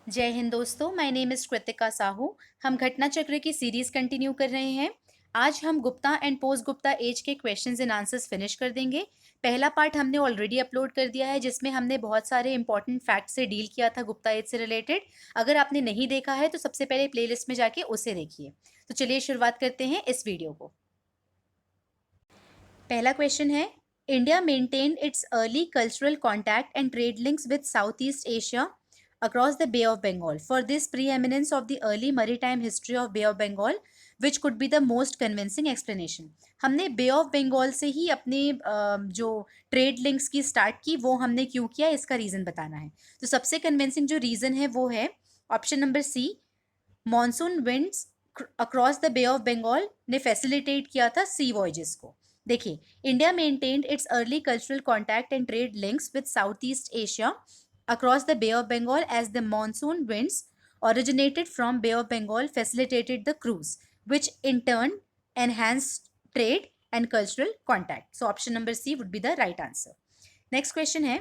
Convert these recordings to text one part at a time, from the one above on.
जय हिंद दोस्तों, my name is Kritika Sahu. हम घटना चक्र की सीरीज़ कंटिन्यू कर रहे हैं। आज हम Gupta and post Gupta age के क्वेश्चंस एंड आंसर्स फिनिश कर देंगे। पहला पार्ट हमने ऑलरेडी अपलोड कर दिया है, जिसमें हमने बहुत सारे इंपॉर्टेंट फैक्ट से डील किया था गुप्ता एज से रिलेटेड। अगर आपने नहीं देखा है तो सबसे पहले प्लेलिस्ट में जाके उसे देखिए। तो चलिए शुरुआत करते हैं इस वीडियो को। पहला क्वेश्चन है, India maintained its early cultural contact and trade links with South East Asia across the Bay of Bengal. For this preeminence of the early maritime history of Bay of Bengal, which could be the most convincing explanation. हमने बे of Bengal से ही अपने जो trade links की start की, वो हमने क्यों किया, इसका रीज़न बताना है। तो सबसे कन्विंसिंग जो रीज़न है वो है option number C, monsoon winds across the Bay of Bengal ने फैसिलिटेट किया था सी वॉयजेस को। देखिए, India maintained its early cultural contact and trade links with South East Asia across the Bay of Bengal as the monsoon winds originated from Bay of Bengal facilitated the cruise, which in turn enhanced trade and cultural contact. So option number C would be the right answer. Next question है,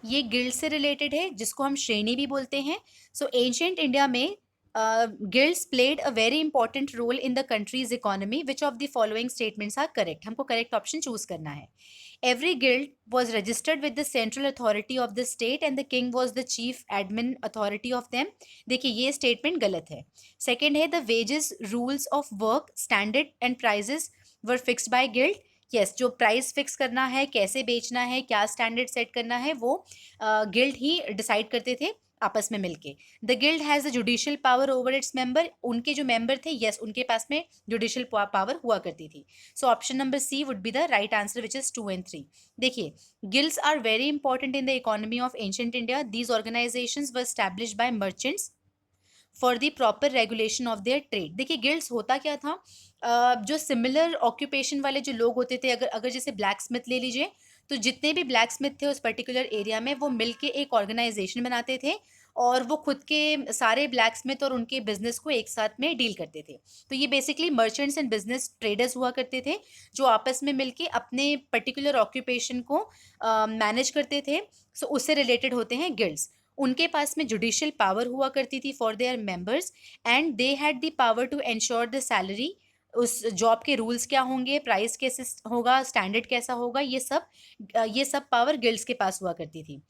ये guild से related है, जिसको हम श्रेणी भी बोलते हैं। सो एंशियंट इंडिया में guilds played a very important role in the country's economy. Which of the following statements are correct? हमको करेक्ट ऑप्शन चूज करना है। Every guild was registered with the central authority of the state and the king was the chief admin authority of them. देखिए, ये statement गलत है। Second है, the wages rules of work standard and prices were fixed by guild. Yes, जो price fix करना है, कैसे बेचना है, क्या स्टैंडर्ड सेट करना है, वो गिल्ड ही डिसाइड करते थे आपस में मिलके। The guild has the judicial power over its member. उनके जो मेंबर थे, यस, उनके पास में जुडिशियल पावर हुआ करती थी। So option number C would be the right answer, which is 2 and 3। देखिए, guilds are very important in the economy of ancient India. These organisations were established by merchants for the proper regulation of their trade. देखिए, guilds होता क्या था, जो similar occupation वाले जो लोग होते थे, अगर अगर जैसे ब्लैक स्मिथ ले लीजिए, तो जितने भी ब्लैक स्मिथ थे उस पर्टिकुलर एरिया में, वो मिलके एक ऑर्गेनाइजेशन बनाते थे और वो खुद के सारे ब्लैक स्मिथ और उनके बिजनेस को एक साथ में डील करते थे। तो ये basically merchants and business traders हुआ करते थे, जो आपस में मिलके अपने पर्टिकुलर ऑक्यूपेशन को मैनेज करते थे। सो उससे रिलेटेड होते हैं गिल्ड्स। उनके पास में जुडिशियल पावर हुआ करती थी for their members and they had the power to ensure the salary. उस जॉब के रूल्स क्या होंगे, प्राइस कैसे होगा, स्टैंडर्ड कैसा होगा, ये सब पावर गिल्ड्स के पास हुआ करती थी।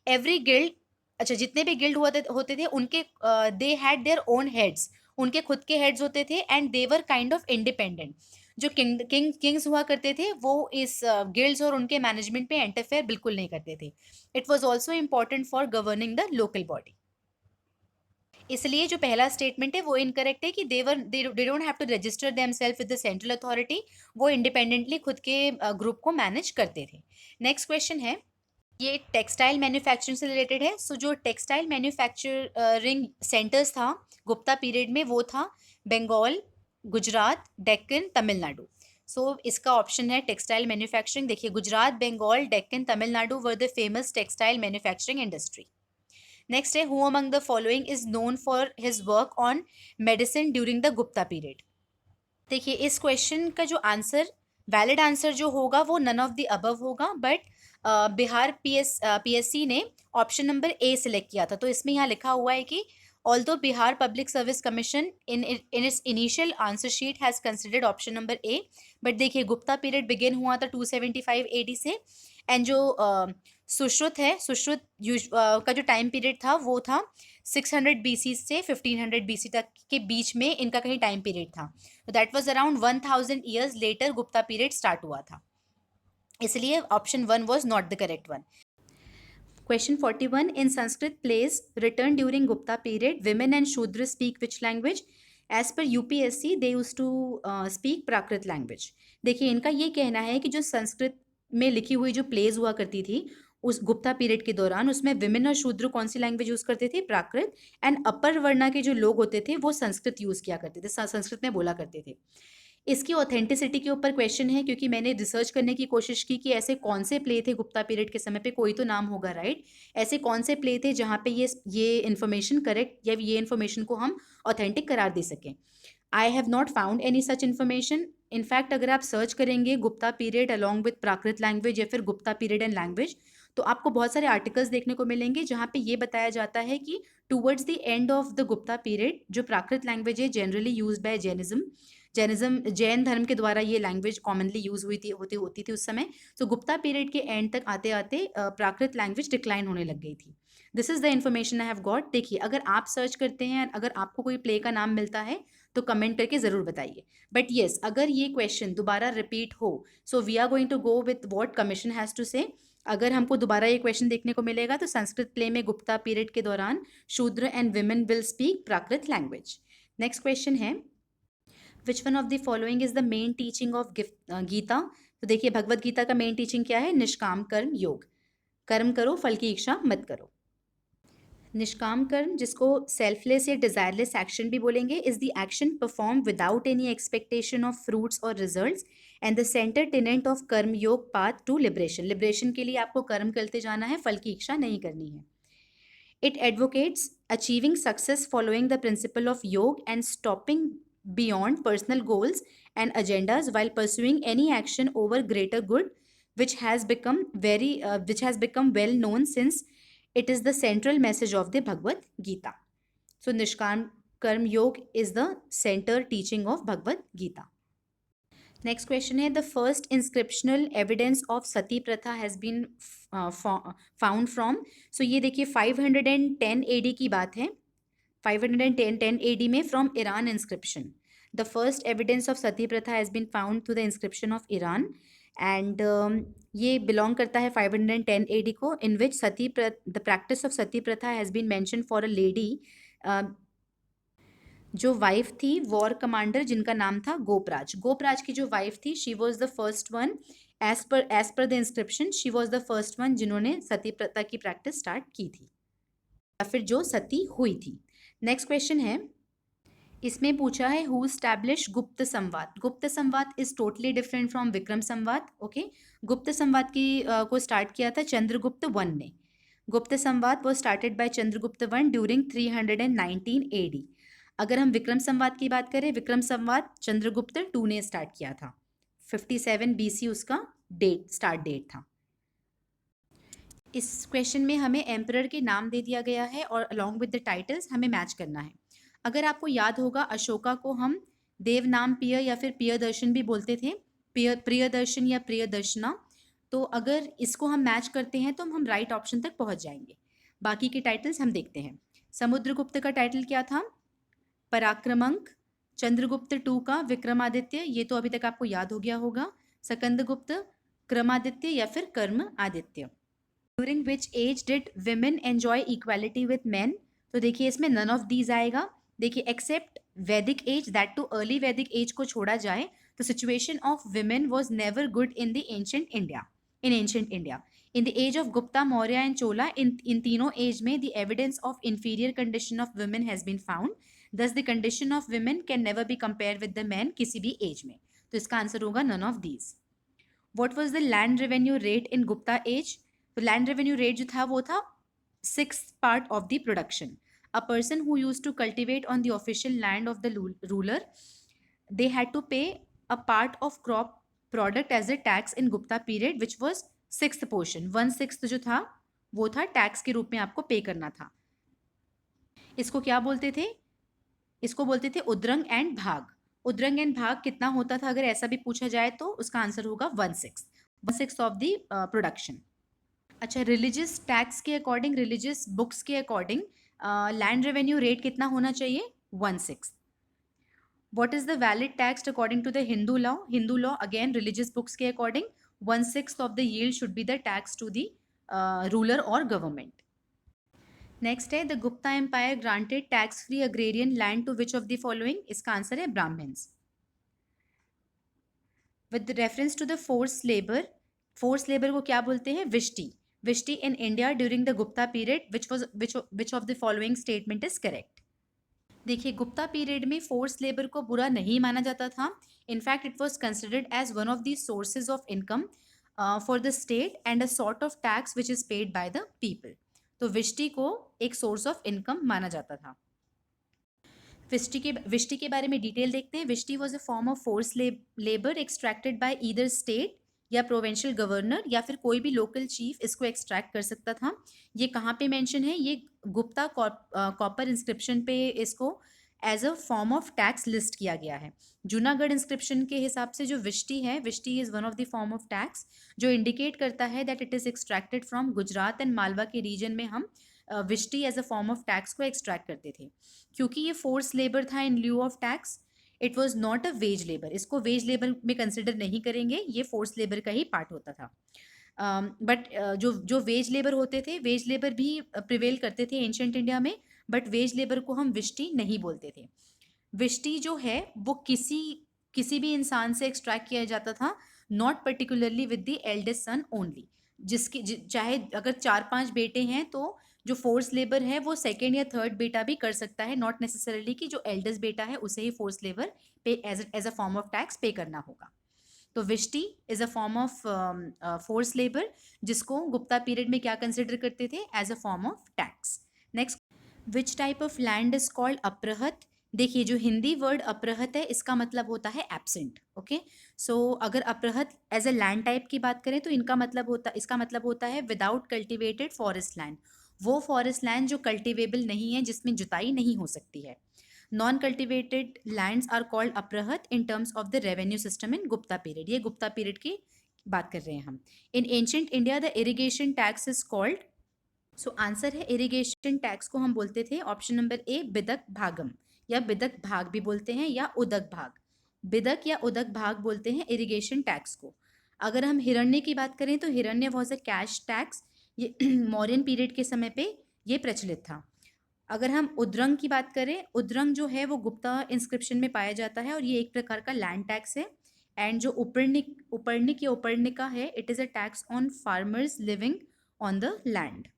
एवरी गिल्ड, अच्छा, जितने भी गिल्ड होते थे उनके they had their own heads. उनके खुद के हेड्स होते थे and they were kind of independent. जो किंग्स हुआ करते थे, वो इस गिल्ड्स और उनके मैनेजमेंट पे इंटरफेयर बिल्कुल नहीं करते थे। It was also important for governing the local body. इसलिए जो पहला स्टेटमेंट है वो इनकरेक्ट है कि they don't have to register themselves with the central authority. वो इंडिपेंडेंटली खुद के ग्रुप को मैनेज करते थे। नेक्स्ट क्वेश्चन है, ये टेक्सटाइल मैन्युफैक्चरिंग से रिलेटेड है। सो जो टेक्सटाइल मैन्युफैक्चरिंग सेंटर्स था गुप्ता पीरियड में, वो था बंगाल, गुजरात, डेक्कन, तमिलनाडु। सो इसका ऑप्शन है टेक्सटाइल मैन्युफैक्चरिंग। देखिए, Gujarat, Bengal, Deccan, Tamil Nadu were the famous textile manufacturing industry. Next है, who among the following is known for his work on medicine during the Gupta period. देखिए, इस क्वेश्चन का जो आंसर, वैलिड आंसर जो होगा, वो नन ऑफ द अबव होगा, बट बिहार पीएससी ने ऑप्शन नंबर ए सिलेक्ट किया था। तो इसमें यहाँ लिखा हुआ है कि although Bihar public service commission in its initial answer sheet has considered option number A, but देखिए, गुप्ता पीरियड बिगिन हुआ था 275 AD से। एंड जो सुश्रुत है, सुश्रुत का जो टाइम पीरियड था वो था 600 BC से 1500 BC तक के बीच में इनका कहीं टाइम पीरियड था। तो that was around 1000 years later Gupta period start हुआ था। इसलिए option 1 was not the correct one. Question 41, in Sanskrit plays written during Gupta period women and Shudra speak which language? As per UPSC they use to speak Prakrit language. देखिए, इनका ये कहना है कि जो संस्कृत में लिखी हुई जो प्लेज हुआ करती थी उस गुप्ता पीरियड के दौरान, उसमें विमेन और शूद्र कौन सी लैंग्वेज यूज करते थे? प्राकृत। एंड अपर वर्णा के जो लोग होते थे वो संस्कृत यूज किया करते थे, संस्कृत में बोला करते थे। इसकी ऑथेंटिसिटी के ऊपर क्वेश्चन है, क्योंकि मैंने रिसर्च करने की कोशिश की कि ऐसे कौन से प्ले थे गुप्ता पीरियड के समय पे, कोई तो नाम होगा, राइट? ऐसे कौन से प्ले थे जहाँ पे ये इन्फॉर्मेशन करेक्ट या ये इन्फॉर्मेशन को हम ऑथेंटिक करार दे सकें। I have not found any such information. In fact अगर आप सर्च करेंगे Gupta period along with Prakrit language या फिर गुप्ता पीरियड एंड लैंग्वेज, तो आपको बहुत सारे आर्टिकल्स देखने को मिलेंगे जहाँ पे ये बताया जाता है कि towards the end of the Gupta period जो प्राकृत लैंग्वेज है generally use by Jainism Jain धर्म के द्वारा ये लैंग्वेज कॉमनली यूज हुई थी होती थी उस समय। तो गुप्ता पीरियड के एंड तक आते आते प्राकृत लैंग्वेज डिक्लाइन होने लग गई थी। This is the information I have got. देखिए अगर आप सर्च करते हैं, अगर आपको कोई प्ले का नाम मिलता है तो कमेंट करके जरूर बताइए। बट येस, अगर ये क्वेश्चन दोबारा रिपीट हो, so we are going to go with what commission has to say. अगर हमको दोबारा ये क्वेश्चन देखने को मिलेगा तो संस्कृत प्ले में गुप्ता पीरियड के दौरान Shudra and women will speak Prakrit language. Next question है which one of the following is the main teaching of Gita. तो देखिए भगवत गीता का मेन टीचिंग क्या है? निष्काम कर्म योग, कर्म करो फल की इच्छा मत करो। निष्काम कर्म, जिसको सेल्फलेस या डिजायरलेस एक्शन भी बोलेंगे, is the action perform without any expectation of fruits और results and the centre tenet of karma yoga path to liberation. Liberation के लिए आपको कर्म करते जाना है, फल की इच्छा नहीं करनी है। It advocates achieving success following the principle of yoga and stopping beyond personal goals and agendas while pursuing any action over greater good, which has become well known since it is the central message of the Bhagavad Gita. So Nishkam Karm Yog is the center teaching of Bhagavad Gita. Next question है, the first inscriptional evidence of Sati Pratha has been found from. So ये देखिए 510 AD की बात है, 510 AD में from Iran inscription. The first evidence of Sati Pratha has been found through the inscription of Iran and ये belong करता है 510 AD को, in which the practice of Sati Pratha has been mentioned for a lady जो wife थी war commander जिनका नाम था गोपराज। गोपराज की जो वाइफ थी, she was the first one as per the inscription, she was the first one जिन्होंने सती प्रथा की प्रैक्टिस स्टार्ट की थी या फिर जो सती हुई थी। नेक्स्ट क्वेश्चन है, इसमें पूछा है हु स्टैब्लिश गुप्त संवाद। गुप्त संवाद is totally different from Vikram संवाद। ओके, गुप्त संवाद की को स्टार्ट किया था चंद्रगुप्त वन ने। गुप्त संवाद वो started by Chandragupta one during 319 AD। अगर हम विक्रम संवाद की बात करें, विक्रम संवाद चंद्रगुप्त टू ने स्टार्ट किया था, 57 BC उसका स्टार्ट डेट था। इस क्वेश्चन में हमें एम्परर के नाम दे दिया गया है और अलॉन्ग विद द टाइटल्स हमें मैच करना है। अगर आपको याद होगा, अशोका को हम देवनाम पिय या फिर प्रियदर्शन भी बोलते थे, प्रियदर्शन या प्रियदर्शना। तो अगर इसको हम मैच करते हैं तो हम राइट ऑप्शन तक पहुंच जाएंगे। बाकी के टाइटल्स हम देखते हैं। समुद्रगुप्त का टाइटल क्या था? पराक्रमंक। चंद्रगुप्त टू का विक्रमादित्य, ये तो अभी तक आपको याद हो गया होगा। सकंदगुप्त क्रमादित्य या फिर कर्म आदित्य। During which age did women enjoy equality with man. तो देखिए इसमें नन ऑफ दीज आएगा। देखिए except Vedic age, that too early Vedic age को छोड़ा जाए तो situation of women was never good in the ancient India. In the age of Gupta, Maurya and Chola, इन तीनों एज में the evidence of inferior condition of women has been found. Thus the condition of women can never be compare with the man किसी भी age में। तो इसका answer होगा none of these. What was the land revenue rate in Gupta age. तो land revenue rate जो था वो था 6th part of the production. A person who used to cultivate on the official land of the ruler, they had to pay a part of crop product as a tax in Gupta period, which was 6th portion. 1/6 जो था वो था tax के रूप में आपको पे करना था। इसको क्या बोलते थे? इसको बोलते थे उद्रंग एंड भाग। उद्रंग एंड भाग कितना होता था अगर ऐसा भी पूछा जाए तो उसका आंसर होगा 1/6 ऑफ द प्रोडक्शन। अच्छा, रिलीजियस टैक्स के अकॉर्डिंग, रिलीजियस बुक्स के अकॉर्डिंग लैंड रेवेन्यू रेट कितना होना चाहिए? 1/6। What is the valid tax according to the Hindu law? Hindu law again religious books के according 1/6 of the yield should be the tax to the ruler और government. Next है, the Gupta empire granted tax free agrarian land to which of the following. इसका answer है Brahmans. With reference to the forced labour, forced labour को क्या बोलते हैं? Vishti. Vishti in India during the Gupta period, which of the following statement is correct? देखिए Gupta period में forced labour को बुरा नहीं माना जाता था। In fact it was considered as one of the sources of income for the state and a sort of tax which is paid by the people. तो विष्टि को एक सोर्स ऑफ इनकम माना जाता था। विष्टि के बारे में डिटेल देखते हैं। Vishti was a form of force labour extracted by either state या प्रोविंशियल गवर्नर या फिर कोई भी लोकल चीफ इसको एक्सट्रैक्ट कर सकता था। ये कहाँ पे मेंशन है? ये गुप्ता कॉपर इंस्क्रिप्शन पे इसको as a form of tax list किया गया है। जूनागढ़ इंस्क्रिप्शन के हिसाब से जो विष्टि है, vishti is one of the form of tax जो इंडिकेट करता है that it is extracted from Gujarat and Malwa के रीजन में हम vishti as a form of tax को एक्सट्रैक्ट करते थे। क्योंकि ये फोर्स लेबर था in lieu of tax, it was not a wage labour, इसको वेज लेबर में कंसिडर नहीं करेंगे, ये फोर्स लेबर का ही पार्ट होता था। बट जो जो वेज लेबर होते थे, वेज लेबर भी प्रिवेल करते थे एंशंट इंडिया में, बट वेज लेबर को हम विष्टि नहीं बोलते थे। विष्टि जो है वो किसी भी इंसान से एक्सट्रैक्ट किया जाता था, not particularly with the eldest son only. चाहे अगर 4-5 बेटे हैं तो जो फोर्स लेबर है वो सेकेंड या थर्ड बेटा भी कर सकता है, नॉट नेसेसरली कि जो एल्डेस्ट बेटा है उसे ही फोर्स लेबर पे as a form of tax pay करना होगा। तो vishti is a form of force labour जिसको गुप्ता पीरियड में क्या कंसिडर करते थे? As a form of tax. Next, which type of land is called aprahata? देखिए जो हिंदी वर्ड अप्रहत है इसका मतलब होता है एब्सेंट। ओके, सो अगर aprahata as a land type की बात करें तो इसका मतलब होता है विदाउट कल्टिवेटेड फॉरेस्ट लैंड, वो फॉरेस्ट लैंड जो कल्टिवेबल नहीं है, जिसमें जुताई नहीं हो सकती है। Non cultivated lands are called aprahata in terms of the revenue system in Gupta period. ये गुप्ता पीरियड की बात कर रहे हैं हम। In ancient India the irrigation tax is called, so answer है इरिगेशन टैक्स को हम बोलते थे ऑप्शन नंबर ए बिदक भागम, या बिदक भाग भी बोलते हैं या उदक भाग। बिदक या उदक भाग बोलते हैं इरिगेशन टैक्स को। अगर हम हिरण्य की बात करें तो हिरण्य वॉज अ कैश टैक्स, ये मौर्यन पीरियड के समय पे ये प्रचलित था। अगर हम उद्रंग की बात करें, उद्रंग जो है वो गुप्ता इंस्क्रिप्शन में पाया जाता है और ये एक प्रकार का लैंड टैक्स है। एंड जो उपरनिक या उपरनिका है, it is a tax on farmers living on the land.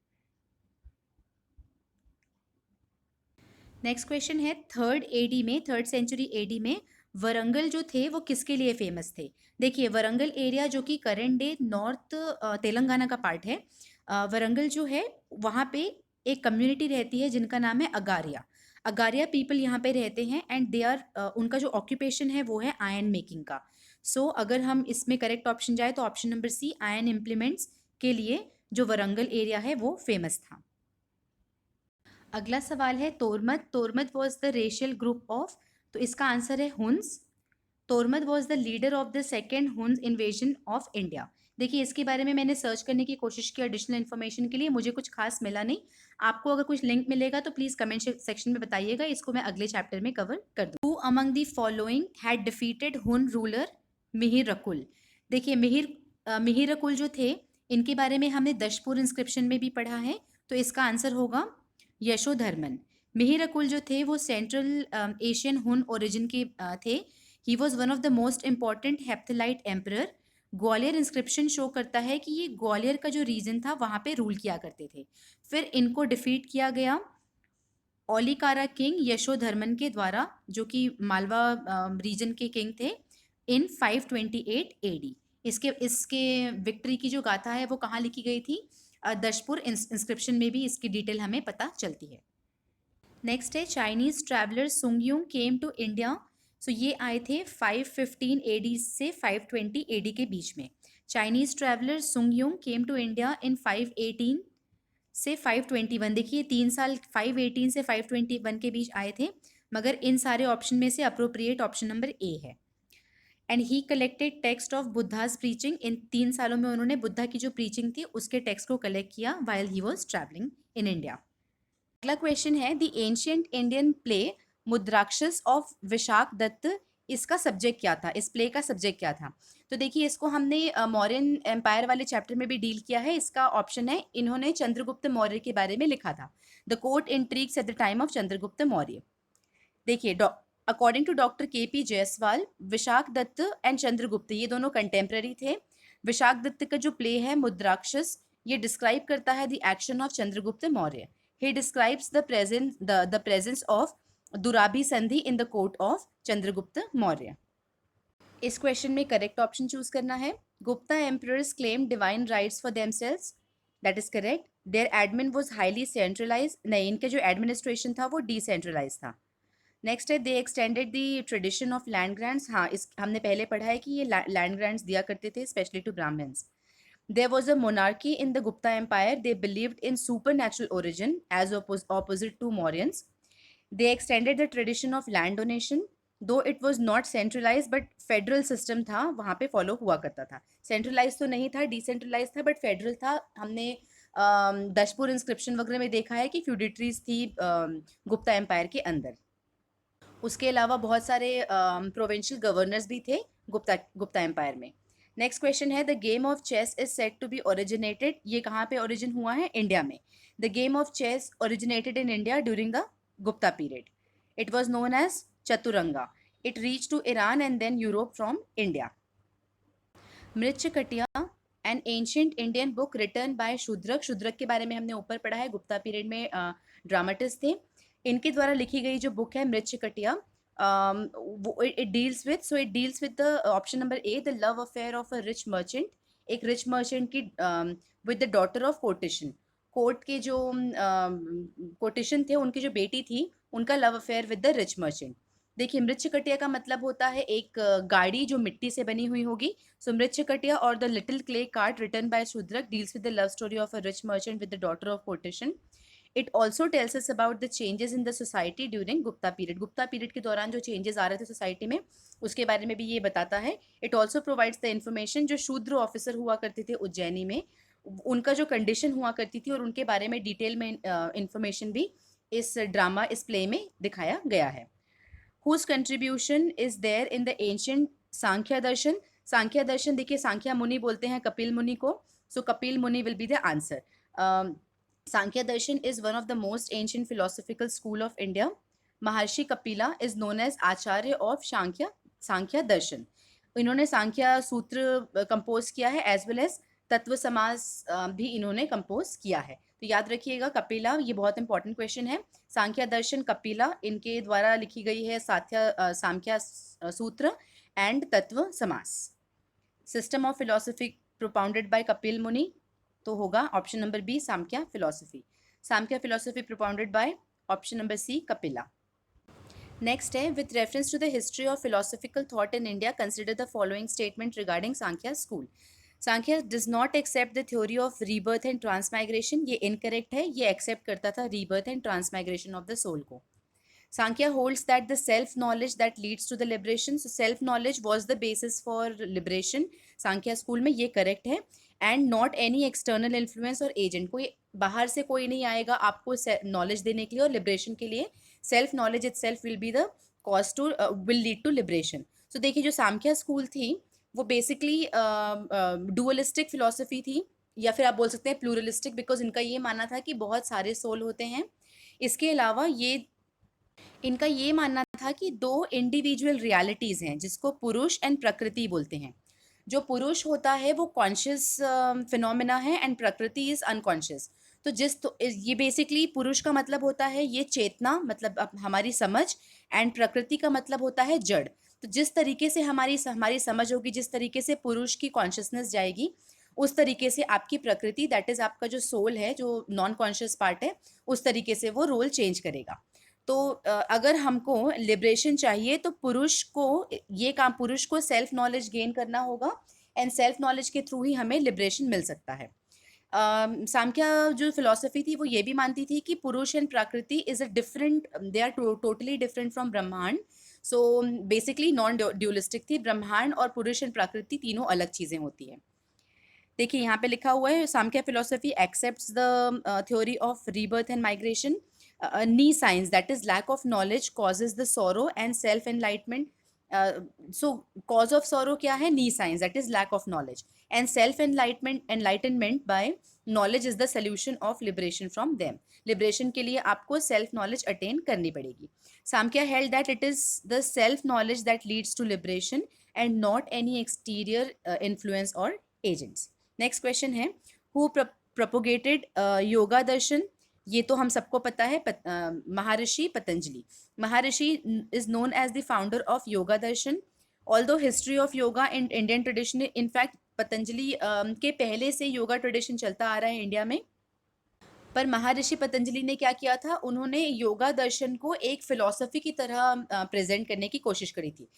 Next question है, थर्ड सेंचुरी एडी में वरंगल जो थे वो किसके लिए फेमस थे? देखिए वरंगल एरिया जो कि करंट डे नॉर्थ तेलंगाना का पार्ट है, वरंगल जो है वहाँ पे एक कम्युनिटी रहती है जिनका नाम है अगारिया। अगारिया पीपल यहाँ पे रहते हैं एंड दे आर, उनका जो ऑक्यूपेशन है वो है आयरन मेकिंग का। सो अगर हम इसमें करेक्ट ऑप्शन जाए तो option number C, iron implements के लिए जो वरंगल एरिया है वो फेमस था। अगला सवाल है Toramana, Toramana was the racial group of, तो इसका आंसर है Huns. Toramana was the leader of the second Huns invasion of India. देखिए इसके बारे में मैंने सर्च करने की कोशिश की एडिशनल इन्फॉर्मेशन के लिए, मुझे कुछ खास मिला नहीं। आपको अगर कुछ लिंक मिलेगा तो प्लीज़ कमेंट सेक्शन में बताइएगा, इसको मैं अगले चैप्टर में कवर कर दूँ। Who among the following had defeated हुन रूलर मिहिर रकुल? देखिए मिहिर रकुल जो थे इनके बारे में हमने दशपुर इंस्क्रिप्शन में भी पढ़ा है, तो इसका आंसर होगा यशोधर्मन। मिहिरकुल जो थे वो सेंट्रल एशियन हुन ओरिजिन के थे। He was one of the most important Hephthalite emperor. Gwalior inscription show करता है कि ये ग्वालियर का जो रीजन था वहाँ पे रूल किया करते थे। फिर इनको डिफीट किया गया ओलिकारा किंग यशोधर्मन के द्वारा, जो कि मालवा रीजन के किंग थे, इन 528 एडी। इसके इसके विक्ट्री की जो गाथा है वो कहाँ लिखी गई थी? दशपुर इंस्क्रिप्शन में भी इसकी डिटेल हमें पता चलती है। नेक्स्ट है Chinese traveller Sung Yun came to India. So ये आए थे 515 एडी से 520 एडी के बीच में। Chinese traveller Sung Yun came to India in 518 से 521। देखिए 3 साल 518 से 521 के बीच आए थे, मगर इन सारे ऑप्शन में से अप्रोप्रिएट ऑप्शन नंबर ए है। And he collected text of Buddha's preaching. In 3 सालों में उन्होंने बुद्धा की जो प्रीचिंग थी उसके टेक्स्ट को कलेक्ट किया while he was travelling in India. अगला क्वेश्चन है the ancient Indian play Mudrarakshasa of Vishakhadatta, इसका सब्जेक्ट क्या था? इस प्ले का सब्जेक्ट क्या था? तो देखिए इसको हमने मौर्यन एम्पायर वाले चैप्टर में भी डील किया है। इसका ऑप्शन है, इन्होंने चंद्रगुप्त मौर्य के बारे में लिखा था, the court intrigues at the time of Chandragupta Maurya. देखिए according to doctor K P. Jayaswal, Vishakhadatta and Chandragupta ये दोनों कंटेम्प्रेरी थे। विशाख दत्त का जो प्ले है मुद्राक्षस, ये डिस्क्राइब करता है the action of Chandragupta Maurya. He describes the presence of दुराबी संधि in the court of Chandragupta Maurya. इस क्वेश्चन में करेक्ट ऑप्शन चूज करना है। Gupta emperors claim divine rights for themselves, that is correct. Their admin was highly centralised, नहीं, इनका जो एडमिनिस्ट्रेशन था वो डिसेंट्रलाइज था। नेक्स्ट है they extended the tradition of land grants. हाँ, इस हमने पहले पढ़ा है कि ये लैंड ग्रांट्स दिया करते थे specially to Brahmans. There was a monarchy in the Gupta Empire. They believed in supernatural origin as opposite to Mauryans. They extended the tradition of land donation, though it was not centralized, but federal system था वहाँ पे follow हुआ करता था। Centralized तो नहीं था, decentralized था, but federal था। हमने दशपुर इंस्क्रिप्शन वगैरह में देखा है कि फ्यूडिटरीज थी गुप्ता एम्पायर के अंदर। उसके अलावा बहुत सारे प्रोविंशियल गवर्नर्स भी थे गुप्ता एम्पायर में। नेक्स्ट क्वेश्चन है the game of chess is said to be originated. ये कहाँ पे ओरिजिन हुआ है? इंडिया में। The game of chess originated in India during the Gupta period. It was known as Chaturanga. It reach to Iran and then Europe from India. Mrichchhakatika an ancient Indian book written by Shudraka. Shudraka के बारे में हमने ऊपर पढ़ा है, गुप्ता पीरियड में dramatist थे। इनके द्वारा लिखी गई जो बुक है Mrichchhakatika, it deals with the option number A the love affair of a rich merchant. एक रिच मर्चेंट की with the daughter of courtesan. Court के जो कोटिशन थे उनकी जो बेटी थी उनका love affair with the rich merchant. देखिए मृच्छकटिया का मतलब होता है एक गाड़ी जो मिट्टी से बनी हुई होगी। सो मृच्छकटिया और the little clay cart written by Shudraka deals with the love story of a rich merchant with the daughter of courtesan. It also tells us about the changes in the society during Gupta period. Gupta period के दौरान जो changes आ रहे थे society में उसके बारे में भी ये बताता है। It also provides the information जो शूद्र ऑफिसर हुआ करते थे उज्जैनी में, उनका जो कंडीशन हुआ करती थी और उनके बारे में डिटेल में इंफॉर्मेशन भी इस ड्रामा, इस प्ले में दिखाया गया है। Whose contribution is there in the ancient सांख्य दर्शन? सांख्य दर्शन देखिए सांख्य मुनि बोलते हैं कपिल मुनि को, so Kapil Muni will be the answer. Sankhya Darshan is one of the most ancient philosophical school of India. Maharshi Kapila is known as Acharya of Sankhya Darshan. इन्होंने सांख्य सूत्र कंपोज किया है एज वेल एज तत्व समास भी इन्होंने कंपोज किया है। तो याद रखिएगा कपिला, ये बहुत इंपॉर्टेंट क्वेश्चन है। सांख्य दर्शन कपिला, इनके द्वारा लिखी गई है सांख्य सूत्र and Tattva Samasa. System of philosophy propounded by Kapil Muni, तो होगा option number B Sankhya philosophy. Sankhya philosophy propounded by option number C Kapila. Next है with reference to the history of philosophical thought in India consider the following statement regarding Sankhya school. Sankhya does not accept the theory of rebirth and transmigration. ये incorrect है, ये accept करता था rebirth and transmigration of the soul को। सांख्य holds that the self knowledge that leads to the liberation. So self knowledge was the basis for liberation Sankhya school में, ये correct है। And not any external influence और agent, कोई बाहर से कोई नहीं आएगा आपको नॉलेज देने के लिए और लिबरेशन के लिए। Self knowledge itself will be the cause to will lead to liberation. So देखिए जो सांख्य स्कूल थी वो बेसिकली डुअलिस्टिक फिलोसफी थी, या फिर आप बोल सकते हैं प्लूरलिस्टिक, बिकॉज इनका ये मानना था कि बहुत सारे सोल होते हैं। इसके अलावा ये इनका ये मानना था कि दो इंडिविजुअल रियलिटीज़ हैं जिसको पुरुष एंड प्रकृति बोलते हैं। जो पुरुष होता है वो कॉन्शियस फिनोमिना है एंड प्रकृति इज अनकॉन्शियस। तो ये बेसिकली पुरुष का मतलब होता है ये चेतना, मतलब हमारी समझ, एंड प्रकृति का मतलब होता है जड़। तो जिस तरीके से हमारी समझ होगी, जिस तरीके से पुरुष की कॉन्शियसनेस जाएगी, उस तरीके से आपकी प्रकृति, दैट इज आपका जो सोल है, जो नॉन कॉन्शियस पार्ट है, उस तरीके से वो रोल चेंज करेगा। तो अगर हमको लिबरेशन चाहिए तो पुरुष को सेल्फ नॉलेज गेन करना होगा एंड सेल्फ नॉलेज के थ्रू ही हमें लिबरेशन मिल सकता है। सांख्य जो फिलॉसफी थी वो ये भी मानती थी कि Purusha and Prakriti is a different, they are totally different from Brahmanda. So basically non dualistic थी, ब्रह्मांड और पुरुष एंड प्रकृति तीनों अलग चीज़ें होती हैं। देखिए यहाँ पे लिखा हुआ है Sankhya philosophy accepts the theory of rebirth and migration. Nescience that is lack of knowledge causes the sorrow and self enlightenment. So cause of sorrow क्या है? Nescience that is lack of knowledge and self enlightenment by knowledge is the solution of liberation from them. Liberation के लिए आपको self knowledge attain करनी पड़ेगी। Sankhya held that it is the self knowledge that leads to liberation and not any exterior influence और agents. Next question है who propagated yoga Darshan. ये तो हम सबको पता है, Maharshi Patanjali. Maharshi is known as the founder of yoga Darshan. Although history of yoga in Indian tradition, in fact Patanjali के पहले से योगा ट्रेडिशन चलता आ रहा है इंडिया में। पर महर्षि पतंजलि ने क्या किया था, उन्होंने योगा दर्शन को एक फिलॉसफी की तरह प्रेजेंट करने की कोशिश करी थी।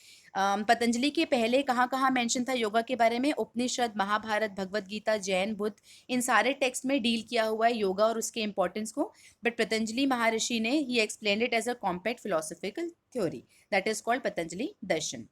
पतंजलि के पहले कहाँ कहाँ मेंशन था योगा के बारे में, उपनिषद, महाभारत, भगवत गीता, जैन, बुद्ध, इन सारे टेक्स्ट में डील किया हुआ है योगा और उसके इंपॉर्टेंस को। बट पतंजलि महर्षि ने ही explained it as a compact philosophical theory that is called Patanjali Darshan.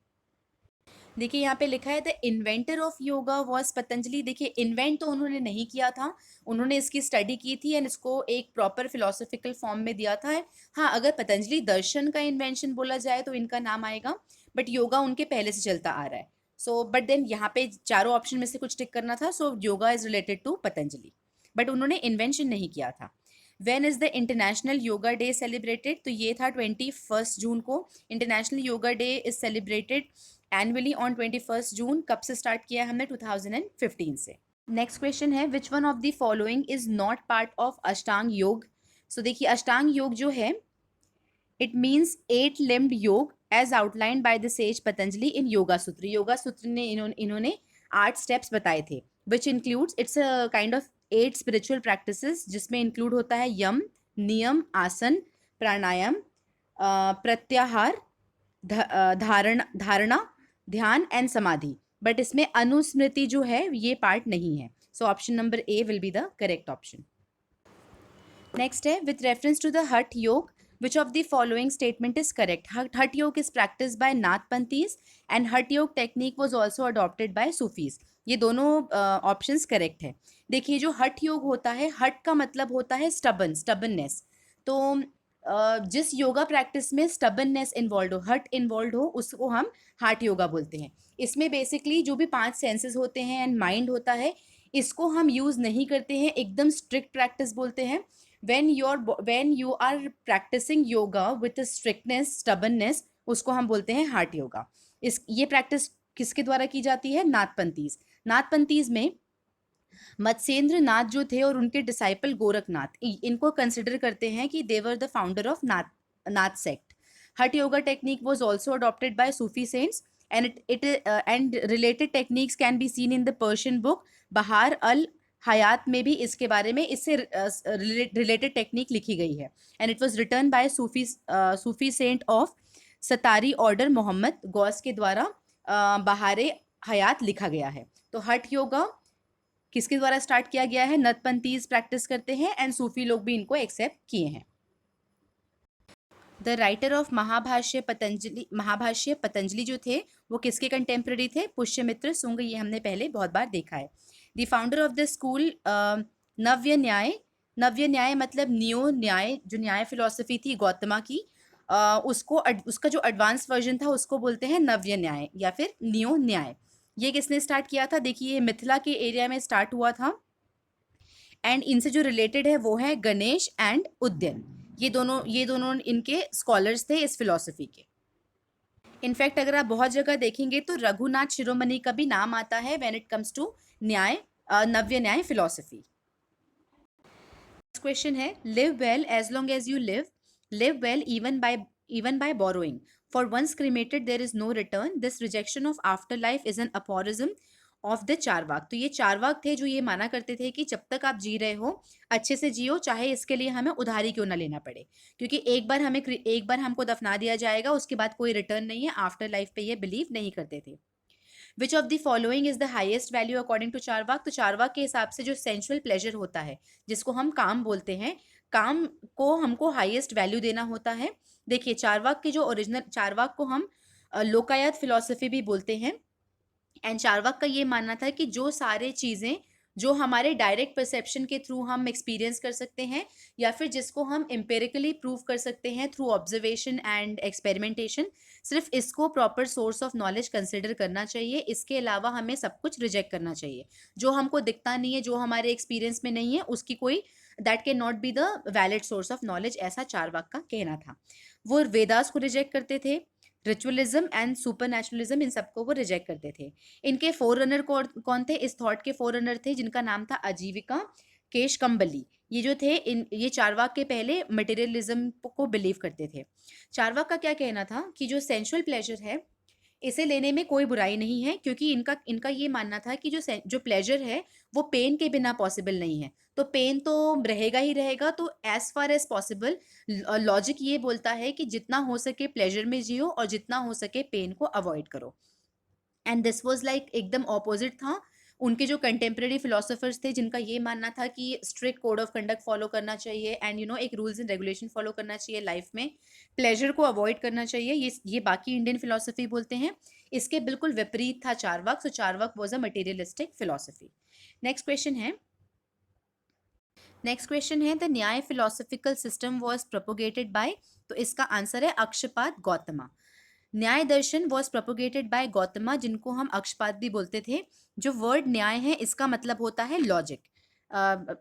देखिए यहाँ पे लिखा है the inventor of yoga was Patanjali. देखिए इन्वेंट तो उन्होंने नहीं किया था, उन्होंने इसकी स्टडी की थी एंड इसको एक प्रॉपर फिलोसफिकल फॉर्म में दिया था। हाँ, अगर पतंजलि दर्शन का इन्वेंशन बोला जाए तो इनका नाम आएगा, बट योगा उनके पहले से चलता आ रहा है। सो बट देन यहाँ पे चारों ऑप्शन में से कुछ टिक करना था, so yoga is related to Patanjali, but उन्होंने इन्वेंशन नहीं किया था। When is the International Yoga Day celebrated, तो ये था 21 जून को। International Yoga Day is celebrated annually on 21 June. कब से स्टार्ट किया है हमने? 2015 से। नेक्स्ट क्वेश्चन है which one of the following is not part of Ashtanga Yoga. So देखिए अष्टांग योग जो है it means 8 limbed yoga as outlined by the sage Patanjali in Yoga Sutra. Yoga Sutra ने इन्होंने 8 स्टेप्स बताए थे, which includes its a kind of 8 spiritual practices, जिसमें include होता है यम, नियम, आसन, प्राणायाम, प्रत्याहार, धारणा, ध्यान एंड समाधि। बट इसमें अनुस्मृति जो है ये पार्ट नहीं है। सो option number A will be the correct option. Next है विथ रेफरेंस टू द हठ योग which of the following statement is correct? Hatha yoga is practiced by Nathpanthis and Hatha yoga technique was also adopted by Sufis. ये दोनों options correct है। देखिए जो हठ योग होता है, हठ का मतलब होता है स्टबननेस। तो जिस योगा प्रैक्टिस में स्टबननेस इन्वॉल्व हो, हठ इन्वॉल्व हो, उसको हम हार्ट योगा बोलते हैं। इसमें बेसिकली जो भी 5 सेंसेस होते हैं एंड माइंड होता है, इसको हम यूज़ नहीं करते हैं, एकदम स्ट्रिक्ट प्रैक्टिस बोलते हैं। when you are practicing yoga with a strictness, stubbornness, उसको हम बोलते हैं हार्ट योगा। ये प्रैक्टिस किसके द्वारा की जाती है? नाथपंथीज। नाथपंथीज में मत्स्येंद्र नाथ जो थे और उनके डिसाइपल गोरखनाथ, इनको कंसिडर करते हैं कि they were the founder of Nath sect. Hatha yoga technique was also adopted by Sufi saints and related techniques can be seen in the Persian book बहार अल हयात में भी इसके बारे में इससे रिलेटेड टेक्निक लिखी गई है। And it was written by Sufi saint of Shattari order Mohammad Ghaus के द्वारा बहारे हयात लिखा गया है। तो हठ योगा किसके द्वारा स्टार्ट किया गया है? नतपंथीज प्रैक्टिस करते हैं एंड सूफी लोग भी इनको एक्सेप्ट किए हैं। The writer of Mahabhashya Patanjali जो थे वो किसके कंटेम्प्रेरी थे? पुष्यमित्र सुंग। ये हमने पहले बहुत बार देखा है। The founder of the school Navya Nyaya. Navya न्याय मतलब न्यू न्याय, जो न्याय फिलॉसफी थी गौतमा की, उसका जो एडवांस वर्जन था उसको बोलते हैं नव्य न्याय या फिर न्यू न्याय। ये किसने स्टार्ट किया था? देखिए ये मिथिला के एरिया में स्टार्ट हुआ था एंड इनसे जो रिलेटेड है वो है गणेश एंड उद्यन। ये दोनों इनके स्कॉलर्स थे इस फिलॉसफी के। इनफैक्ट अगर आप बहुत जगह देखेंगे तो रघुनाथ शिरोमणि का भी नाम आता है when it comes to Nyaya, Navya Nyaya philosophy. Question है live well as long as you live well even by borrowing. For once cremated there is no return. This rejection of afterlife is an aphorism of the Charvak. तो ये चारवाक थे जो ये माना करते थे कि जब तक आप जी रहे हो अच्छे से जियो, चाहे इसके लिए हमें उधारी क्यों ना लेना पड़े, क्योंकि एक बार हमको दफना दिया जाएगा, उसके बाद कोई रिटर्न नहीं है। आफ्टर लाइफ पे ये बिलीव नहीं करते थे। Which of the following is the highest value according to Charvak? तो चारवाक के हिसाब से जो सेंसुअल प्लेजर होता है, जिसको हम काम बोलते हैं, काम को हमको हाईएस्ट वैल्यू देना होता है। देखिए चारवाक के जो ओरिजिनल, चारवाक को हम लोकायत फिलॉसफी भी बोलते हैं। एंड चारवाक का ये मानना था कि जो सारे चीज़ें जो हमारे डायरेक्ट परसेप्शन के थ्रू हम एक्सपीरियंस कर सकते हैं या फिर जिसको हम एम्पेरिकली प्रूव कर सकते हैं थ्रू ऑब्जर्वेशन एंड एक्सपेरिमेंटेशन, सिर्फ इसको proper source of knowledge consider करना चाहिए। इसके अलावा हमें सब कुछ रिजेक्ट करना चाहिए। जो हमको दिखता नहीं है, जो हमारे एक्सपीरियंस में नहीं है, उसकी कोई that can not be the valid source of knowledge, ऐसा चारवाक का कहना था। वो वेदास को रिजेक्ट करते थे, रिचुअलिज्म एंड सुपरनैचुरलिज्म, इन सबको वो रिजेक्ट करते थे। इनके फोररनर कौन थे? इस थॉट के फोररनर थे जिनका नाम था आजीविका केशकम्बली। ये जो थे ये चारवाक के पहले मटेरियलिज्म को बिलीव करते थे। चारवाक का क्या कहना था कि जो सेंसुअल प्लेजर है इसे लेने में कोई बुराई नहीं है, क्योंकि इनका इनका ये मानना था कि जो प्लेजर है वो पेन के बिना पॉसिबल नहीं है, तो पेन तो रहेगा ही रहेगा। तो as far as possible logic ये बोलता है कि जितना हो सके प्लेजर में जियो और जितना हो सके पेन को अवॉइड करो। एंड दिस वाज लाइक एकदम ऑपोजिट था उनके जो कंटेम्प्रेरी फिलोसोफर्स थे, जिनका ये मानना था कि strict code of conduct follow करना चाहिए एंड एक रूल्स एंड रेगुलेशन फॉलो करना चाहिए लाइफ में, प्लेजर को अवॉइड करना चाहिए। ये बाकी इंडियन फिलोसफी बोलते हैं। इसके बिल्कुल विपरीत था Charvaka. So Charvaka was a materialistic philosophy. Next question है the Nyaya philosophical system was propagated by. तो इसका आंसर है Akshapada Gautama. Nyaya Darshan was propagated by Gautama, जिनको हम अक्षपाद भी बोलते थे। जो वर्ड न्याय है इसका मतलब होता है लॉजिक,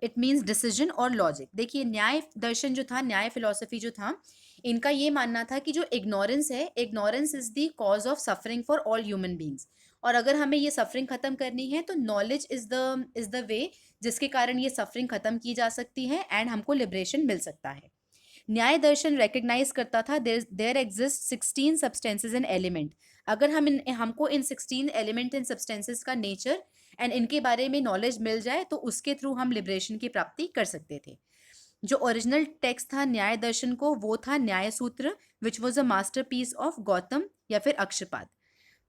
इट मीन्स डिसीजन और लॉजिक। देखिए न्याय दर्शन जो था, न्याय फिलोसफी जो था, इनका ये मानना था कि जो इग्नोरेंस है, ignorance is the cause of suffering for all human beings, और अगर हमें ये सफरिंग खत्म करनी है तो नॉलेज इज द वे जिसके कारण ये सफरिंग खत्म की जा सकती है एंड हमको लिबरेशन मिल सकता है। न्याय दर्शन रिकग्नाइज करता था there exist 16 substances and element. अगर हमको इन 16 एलिमेंट एंड सब्सटेंसेस का नेचर एंड इनके बारे में नॉलेज मिल जाए तो उसके थ्रू हम लिबरेशन की प्राप्ति कर सकते थे। जो ओरिजिनल टेक्स्ट था न्याय दर्शन को, वो था न्याय सूत्र, विच was a masterpiece of Gautam या फिर अक्षपाद।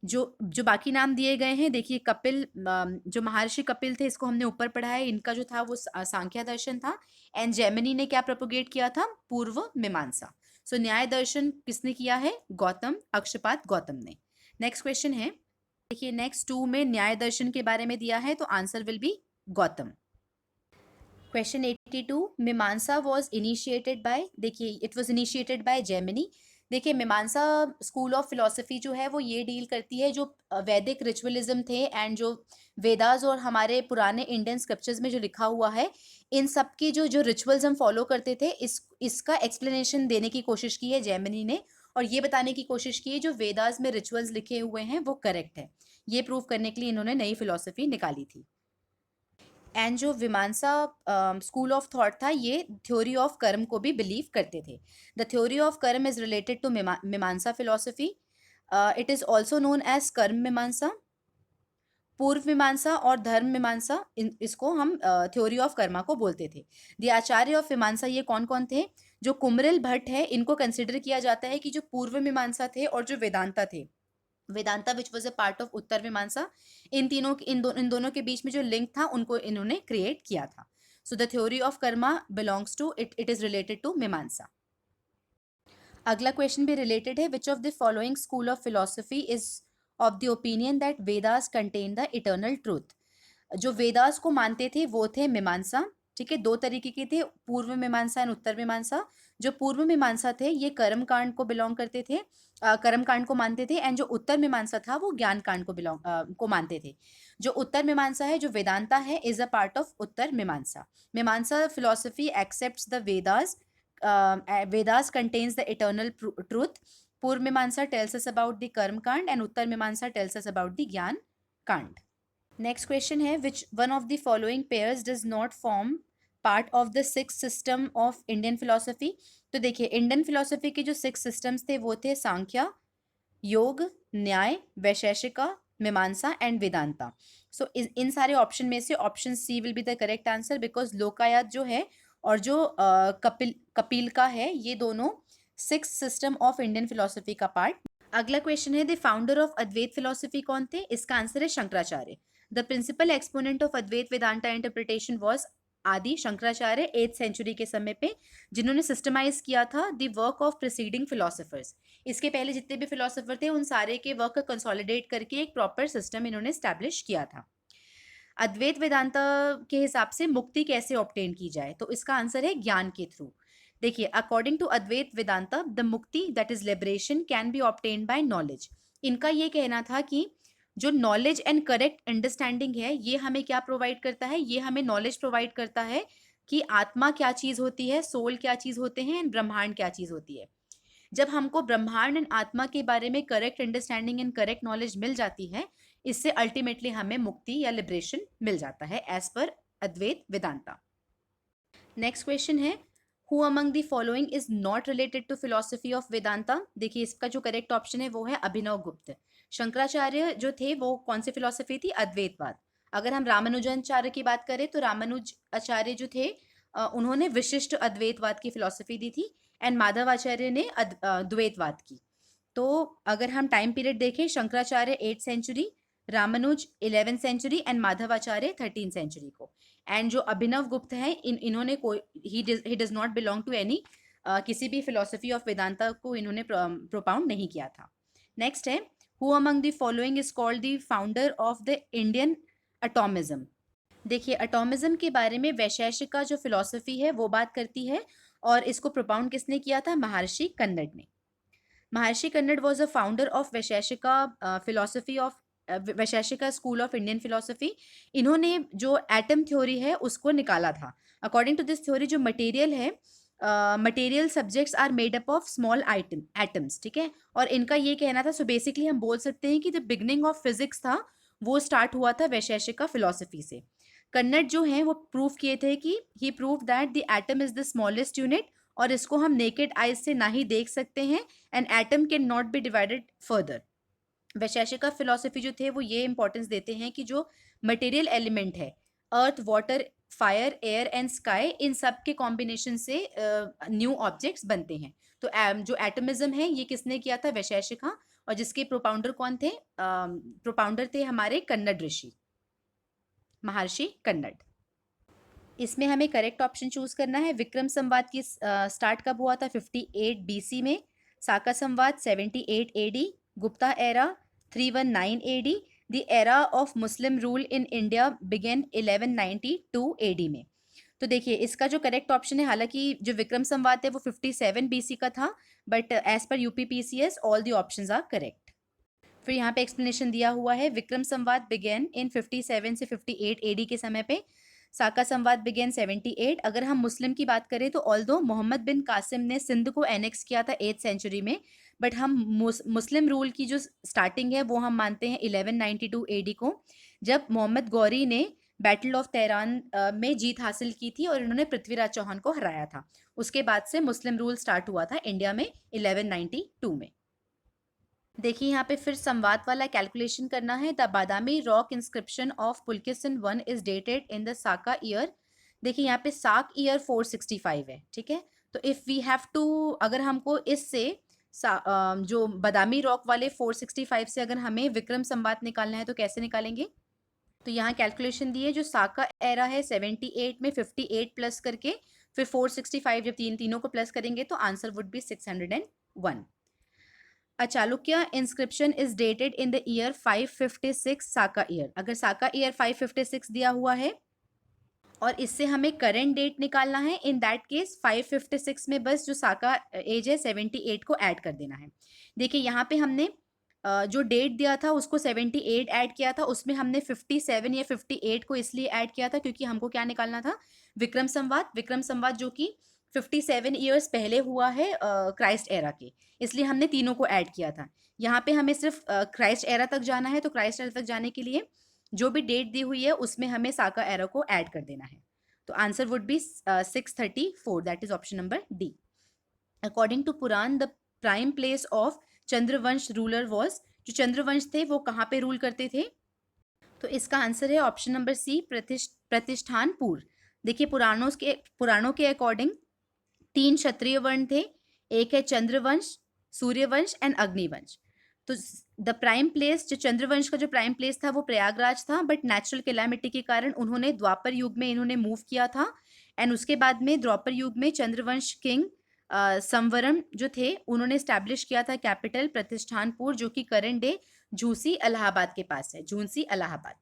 जो जो बाकी नाम दिए गए हैं, देखिए कपिल, जो महर्षि कपिल थे, इसको हमने ऊपर पढ़ा है, इनका जो था वो सांख्य दर्शन था। एंड जेमिनी ने क्या प्रोपोगेट किया था? पूर्व मीमांसा। सो न्याय दर्शन किसने किया है? गौतम, अक्षपाद गौतम ने। नेक्स्ट क्वेश्चन है, देखिए नेक्स्ट 2 में न्याय दर्शन के बारे में दिया है, तो answer will be Gautam. Question 82, मीमांसा वॉज इनिशिएटेड बाय। देखिए it was initiated by Gemini. देखिए मीमांसा स्कूल ऑफ फिलोसफी जो है वो ये डील करती है जो वैदिक रिचुअलिज्म थे एंड जो वेदास और हमारे पुराने इंडियन स्क्रिप्चर्स में जो लिखा हुआ है, इन सब की जो जो रिचुअल्स हम फॉलो करते थे, इसका एक्सप्लेनेशन देने की कोशिश की है जेमिनी ने, और ये बताने की कोशिश की है जो वेदास में रिचुअल्स लिखे हुए हैं वो करेक्ट है। ये प्रूव करने के लिए इन्होंने नई फिलोसफी निकाली थी। एंड जो विमानसा स्कूल ऑफ थॉट था, ये थ्योरी ऑफ कर्म को भी बिलीव करते थे। The theory of karma is related to Mimamsa philosophy. It is also known as Karma Mimamsa. पूर्व मीमांसा और धर्म मीमांसा, इसको हम थ्योरी ऑफ कर्मा को बोलते थे। द आचार्य ऑफ मीमांसा ये कौन कौन थे? जो कुमरिल भट्ट है, इनको कंसिडर किया जाता है कि जो पूर्व मीमांसा थे, और जो वेदांता थे, Vedanta which was a part of Uttara Mimamsa, इन दोनों के बीच में जो लिंक था उनको इन्होंने क्रिएट किया था। So the theory of karma belongs to it is related to Mimamsa. अगला क्वेश्चन भी रिलेटेड है, which of the following school of philosophy is of the opinion that Vedas contain the eternal truth. जो वेदास को मानते थे वो थे मीमांसा। ठीक है, 2 तरीके के थे, पूर्व मीमांसा एंड उत्तर मीमांसा। जो पूर्व मीमांसा थे ये कर्म कांड को बिलोंग करते थे, कर्म कांड को मानते थे, एंड जो उत्तर मीमांसा था वो ज्ञान कांड को मानते थे। जो उत्तर मीमांसा है, जो वेदांता है, is a part of Uttara मीमांसा। मीमांसा philosophy accepts the Vedas. Vedas contains the eternal truth. पूर्व मीमांसा टेल्स अस अबाउट द कर्म कांड एंड उत्तर मीमांसा टेल्स अस अबाउट द ज्ञान कांड। नेक्स्ट क्वेश्चन है, which one of the following pairs does not form part of the 6 system of Indian philosophy. तो देखिए इंडियन फिलोसफी के जो 6 सिस्टम्स थे वो थे सांख्या, योग, न्याय, वैशेषिका, मीमांसा एंड वेदांता। सो इन सारे ऑप्शन में से option C will be the correct answer, because Lokayata जो है और जो कपिल का है, ये दोनों 6 सिस्टम ऑफ इंडियन फिलोसफी का पार्ट। अगला क्वेश्चन है, the founder of Advaita philosophy कौन थे? इसका आंसर है Shankaracharya. The principal exponent of Advaita Vedanta interpretation was Adi Shankaracharya 8th century के समय पे, जिन्होंने सिस्टमाइज किया था the work of preceding philosophers. इसके पहले जितने भी फिलोसफर थे उन सारे के वर्क को कंसोलिडेट करके एक प्रॉपर सिस्टम इन्होंने स्टैब्लिश किया था। अद्वैत वेदांता के हिसाब से मुक्ति कैसे ऑब्टेन की जाए? तो इसका आंसर है ज्ञान के थ्रू। देखिए according to Advaita Vedanta, the mukti that is liberation can be obtain by knowledge. इनका ये कहना था कि जो नॉलेज एंड करेक्ट अंडरस्टैंडिंग है, ये हमें क्या प्रोवाइड करता है? ये हमें नॉलेज प्रोवाइड करता है कि आत्मा क्या चीज होती है, सोल क्या चीज होते हैं, एंड ब्रह्मांड क्या चीज होती है। जब हमको ब्रह्मांड एंड आत्मा के बारे में correct understanding and correct knowledge मिल जाती है, इससे अल्टीमेटली हमें मुक्ति या लिबरेशन मिल जाता है as per Advaita Vedanta. Next question है, who among the following is not related to philosophy of Vedanta? देखिए इसका जो करेक्ट ऑप्शन है वो है अभिनव गुप्त। शंकराचार्य जो थे वो कौन सी फिलोसफी थी? अद्वैतवाद। अगर हम रामानुजाचार्य की बात करें तो रामानुज आचार्य जो थे उन्होंने विशिष्ट अद्वैतवाद की फिलोसफी दी थी, एंड माधवाचार्य ने द्वैतवाद की। तो अगर हम टाइम पीरियड देखें, Shankaracharya 8th century, Ramanuja 11th century and Madhvacharya 13th century को। एंड जो अभिनव गुप्त है इन्होंने कोई ही does not belong to any किसी भी फिलोसफी ऑफ वेदांता को इन्होंने प्रोपाउंड नहीं किया था। नेक्स्ट है who among the following is called the founder of the Indian atomism? देखिए एटॉमिज्म के बारे में वैशेषिका जो फिलोसफी है वो बात करती है, और इसको प्रोपाउंड किसने किया था? महर्षि कन्नड़ ने। Maharshi Kanad was a founder of Vaisheshika philosophy of Vaisheshika school of Indian philosophy. इन्होंने जो एटम थ्योरी है उसको निकाला था। अकॉर्डिंग टू दिस थ्योरी जो मटेरियल है, material subjects are made up of small atoms, ठीक है। और इनका ये कहना था, सो बेसिकली हम बोल सकते हैं कि द बिगनिंग ऑफ फिजिक्स था वो स्टार्ट हुआ था वैशेषिका फिलोसफी से। कन्नड़ जो है वो प्रूव किए थे कि he prove that the atom is the smallest unit, और इसको हम नेकेड आइज से ना ही देख सकते हैं, and atom can not be divided further. Vaisheshika philosophy जो थे वो ये इंपॉर्टेंस देते हैं कि जो मटेरियल एलिमेंट है, earth, water, fire, air and sky, इन सब के कॉम्बिनेशन से न्यू ऑब्जेक्ट्स बनते हैं। तो जो एटमिज्म है ये किसने किया था? वैशेषिका। और जिसके प्रोपाउंडर कौन थे? प्रोपाउंडर थे हमारे कन्नड़ ऋषि, महर्षि कन्नड़। इसमें हमें करेक्ट ऑप्शन चूज करना है। विक्रम संवाद की स्टार्ट कब हुआ था? 58 BC में। साका Samvat 78 AD। Gupta era 319 AD। The era of Muslim rule in India began 1192 AD में। तो देखिए इसका जो करेक्ट ऑप्शन है, हालांकि जो विक्रम संवाद है वो 57 BC का था, but as per UPPCS all the options are correct. फिर यहाँ पे एक्सप्लेनेशन दिया हुआ है। विक्रम संवाद बिगेन इन 57 से 58 AD के समय पे। साका संवाद बिगेन 78। अगर हम मुस्लिम की बात करें तो ऑल्दो मोहम्मद बिन कासिम ने सिंध को एनेक्स किया था 8th सेंचुरी में, बट हम मुस्लिम रूल की जो स्टार्टिंग है वो हम मानते हैं 1192 AD को, जब मोहम्मद गौरी ने बैटल ऑफ तेहरान में जीत हासिल की थी और इन्होंने पृथ्वीराज चौहान को हराया था। उसके बाद से मुस्लिम रूल स्टार्ट हुआ था इंडिया में 1192 में। देखिए यहाँ पे फिर संवाद वाला कैलकुलेशन करना है। The Badami rock inscription of Pulakeshin 1 is dated in the Saka year. देखिए यहाँ पे साक ईयर 465 है, ठीक है। तो इफ वी हैव टू, अगर हमको इससे जो बादामी रॉक वाले 465 से अगर हमें विक्रम संवाद निकालना है तो कैसे निकालेंगे? तो यहाँ कैलकुलेशन दी है, जो साका एरा है 78 में 58 प्लस करके फिर 465, जब तीनों को प्लस करेंगे तो answer would B 601। A Chalukya inscription is dated in the year 556 Saka year. अगर साका ईयर 556 दिया हुआ है और इससे हमें करंट डेट निकालना है, इन दैट केस 556 में बस जो साका एज है 78 को ऐड कर देना है। देखिए यहाँ पे हमने जो डेट दिया था उसको 78 ऐड किया था, उसमें हमने 57 या 58 को इसलिए ऐड किया था क्योंकि हमको क्या निकालना था? विक्रम संवाद जो कि 57 ईयर्स पहले हुआ है क्राइस्ट एरा के, इसलिए हमने तीनों को ऐड किया था। यहाँ पे हमें सिर्फ क्राइस्ट एरा तक जाना है, तो क्राइस्ट एरा तक जाने के लिए जो भी डेट दी हुई है उसमें हमें साका एरा को ऐड कर देना है। तो answer would be 634, that is option number D. According to Puran the prime place of Chandravansh ruler was, जो चंद्रवंश थे वो कहाँ पे रूल करते थे? तो इसका आंसर है ऑप्शन नंबर सी, प्रतिष्ठानपुर। देखिए पुराणों के अकॉर्डिंग 3 क्षत्रिय वर्ण थे, एक है चंद्रवंश, सूर्यवंश एंड अग्निवंश। तो द प्राइम प्लेस, जो चंद्रवंश का जो प्राइम प्लेस था वो प्रयागराज था, बट नेचुरल कैलामिटी के कारण उन्होंने द्वापर युग में इन्होंने मूव किया था, एंड उसके बाद में द्वापर युग में चंद्रवंश किंग संवरम जो थे उन्होंने स्टैब्लिश किया था कैपिटल प्रतिष्ठानपुर, जो कि करंट डे झूसी इलाहाबाद के पास है, झूसी इलाहाबाद।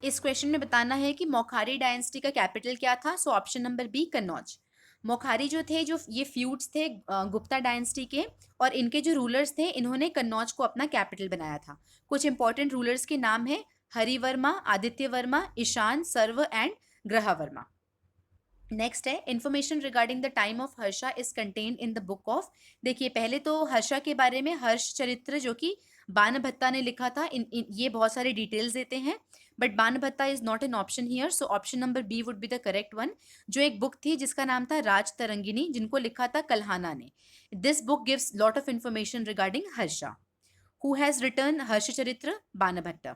इस क्वेश्चन में बताना है कि मौखारी डायनेस्टी का कैपिटल क्या था। So option number B, Kannauj. Maukhari जो थे, जो ये फ्यूड्स थे गुप्ता डायनेस्टी के, और इनके जो रूलर्स थे इन्होंने कन्नौज को अपना कैपिटल बनाया था। कुछ इंपॉर्टेंट रूलर्स के नाम है हरिवर्मा, आदित्य वर्मा, ईशान, सर्व एंड ग्रहवर्मा। नेक्स्ट है information regarding the time of Harsha is contained in the book of. देखिए पहले तो हर्षा के बारे में हर्ष चरित्र जो कि बाणभट्टा ने लिखा था, ये बहुत सारे डिटेल्स देते हैं, but Banabhatta is not an option here, so option number B would be the correct one. जो एक बुक थी जिसका नाम था राज तरंगिनी, जिनको लिखा था कल्हाना ने। This book gives lot of information regarding Harsha. Who has written Harshacharita? Banabhatta.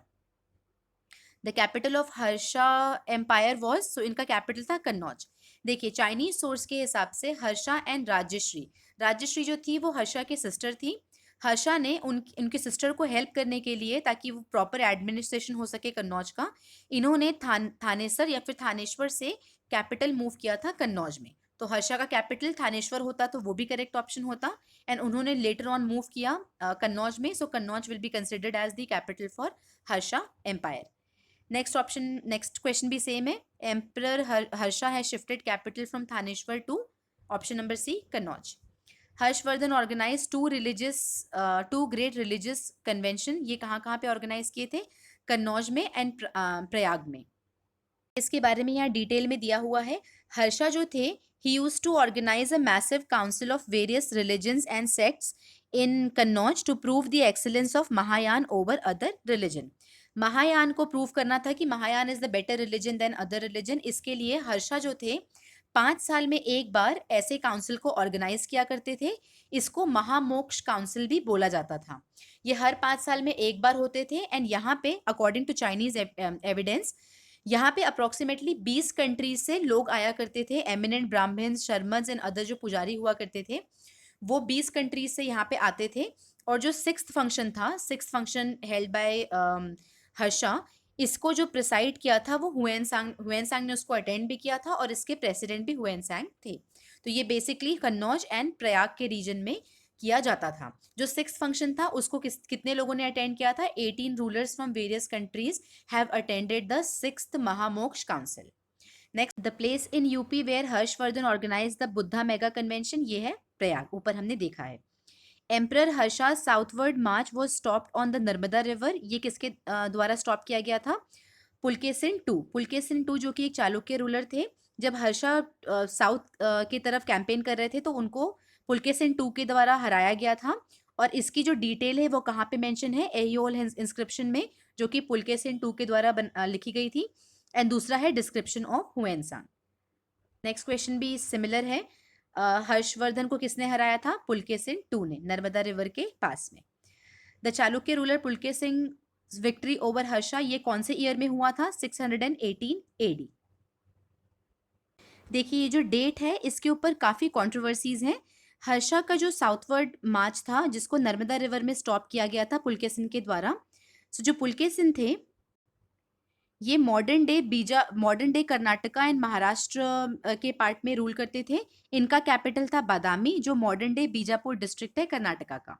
The capital of Harsha empire was, so इनका कैपिटल था कन्नौज। देखिए चाइनीज सोर्स के हिसाब से हर्षा एंड राजश्री, राजश्री जो थी वो हर्षा की सिस्टर थी। हर्षा ने उनकी सिस्टर को हेल्प करने के लिए, ताकि वो प्रॉपर एडमिनिस्ट्रेशन हो सके कन्नौज का, इन्होंने थानेसर या फिर थानेश्वर से कैपिटल मूव किया था कन्नौज में। तो हर्षा का कैपिटल थानेश्वर होता तो वो भी करेक्ट ऑप्शन होता, एंड उन्होंने लेटर ऑन मूव किया कन्नौज में, so Kannauj will be considered as the capital for Harsha empire. Next option, next question भी सेम है। Emperor Harsha has shifted capital from Thaneshwar to, option number C Kannauj. Harshavardhan organise two great religious convention, ये कहाँ कहाँ पे organise किए थे? कन्नौज में एंड प्रयाग में। इसके बारे में यहाँ डिटेल में दिया हुआ है। हर्षा जो थे, he used to organise a massive council of various religions and sects in Kannauj to prove the excellence of Mahayana over other religion. Mahayana को प्रूव करना था कि Mahayana is the better religion than other religion. इसके लिए हर्षा जो थे 5 साल में एक बार ऐसे काउंसिल को ऑर्गेनाइज किया करते थे। इसको महामोक्ष काउंसिल भी बोला जाता था। ये हर 5 साल में एक बार होते थे, एंड यहाँ पे अकॉर्डिंग टू चाइनीज एविडेंस, यहाँ पे अप्रोक्सीमेटली 20 कंट्रीज से लोग आया करते थे। एमिनेंट ब्राह्मण्स, शर्मन्स एंड अदर जो पुजारी हुआ करते थे, वो 20 कंट्रीज से यहाँ पे आते थे। और जो सिक्स्थ फंक्शन था, sixth function held by Harsha, इसको जो प्रिसाइड किया था वो हुएन सांग ने उसको अटेंड भी किया था, और इसके प्रेसिडेंट भी हुएन सांग थे। तो ये बेसिकली कन्नौज एंड प्रयाग के रीजन में किया जाता था। जो सिक्स्थ फंक्शन था उसको कितने लोगों ने अटेंड किया था? 18 rulers from various countries have attended the sixth Mahamoksha council. Next, the place in UP where Harshavardhan organise the Buddha mega convention, ये है प्रयाग, ऊपर हमने देखा है। Emperor Harsha southward march was stopped on the Narmada river, ये किसके द्वारा स्टॉप किया गया था? पुलकेशिन टू। पुलकेशिन टू जो कि एक चालुक्य रूलर थे, जब हर्षा साउथ की तरफ कैंपेन कर रहे थे तो उनको पुलकेशिन टू के द्वारा हराया गया था। और इसकी जो डिटेल है वो कहाँ पे मेंशन है? एहियोल इंस्क्रिप्शन में, जो कि पुलकेशिन टू के द्वारा लिखी गई थी। एंड दूसरा है description of Hiuen Tsang. Next question भी सिमिलर है। हर्षवर्धन को किसने हराया था? पुलकेशिन टू ने, नर्मदा रिवर के पास में। The Chalukya ruler Pulakeshin victory over Harsha, ये कौन से ईयर में हुआ था? 618 एडी। देखिए ये जो डेट है इसके ऊपर काफी कंट्रोवर्सीज हैं। हर्षा का जो साउथवर्ड मार्च था, जिसको नर्मदा रिवर में स्टॉप किया गया था पुलकेशिन के द्वारा, सो जो पुलकेशिन थे ये modern day Karnataka and Maharashtra के पार्ट में रूल करते थे। इनका कैपिटल था बादामी, जो मॉडर्न डे बीजापुर डिस्ट्रिक्ट है कर्नाटका का।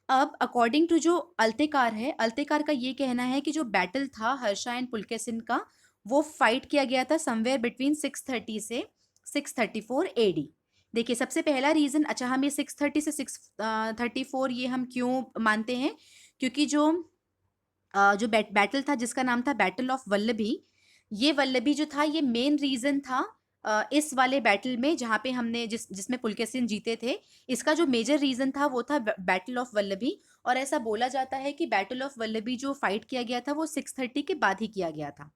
अब अकॉर्डिंग टू जो अल्तेकार है, अल्तेकार का ये कहना है कि जो बैटल था हर्षा एंड पुलकेशिन का, वो फाइट किया गया था समवेयर बिटवीन 630 से 634 एडी। देखिए सबसे पहला रीजन, अच्छा हम ये 630 से 634 ये हम क्यों मानते हैं? क्योंकि जो बैटल था जिसका नाम था बैटल ऑफ वल्लभी, ये वल्लभी जो था ये मेन रीजन था इस वाले बैटल में, जहाँ पे हमने जिसमें पुलकेशिन जीते थे। इसका जो मेजर रीजन था वो था बैटल ऑफ वल्लभी। और ऐसा बोला जाता है कि बैटल ऑफ वल्लभी जो फाइट किया गया था वो 630 के बाद ही किया गया था।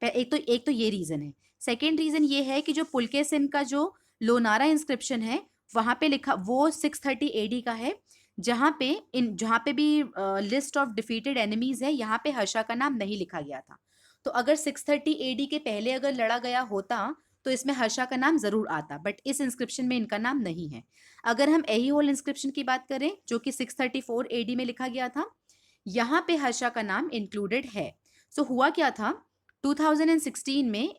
एक तो ये रीजन है। सेकेंड रीजन ये है कि जो पुलकेशिन का जो लोनारा इंस्क्रिप्शन है वहां पे लिखा, वो 630 एडी का है, जहाँ पे भी लिस्ट ऑफ डिफीटेड एनिमीज है, यहाँ पे हर्षा का नाम नहीं लिखा गया था। तो अगर 630 एडी के पहले अगर लड़ा गया होता तो इसमें हर्षा का नाम जरूर आता, बट इस इंस्क्रिप्शन में इनका नाम नहीं है। अगर हम एहिहोल इंस्क्रिप्शन की बात करें जो कि 634 एडी में लिखा गया था, यहाँ पे हर्षा का नाम इंक्लूडेड है। सो हुआ क्या था, 2016 में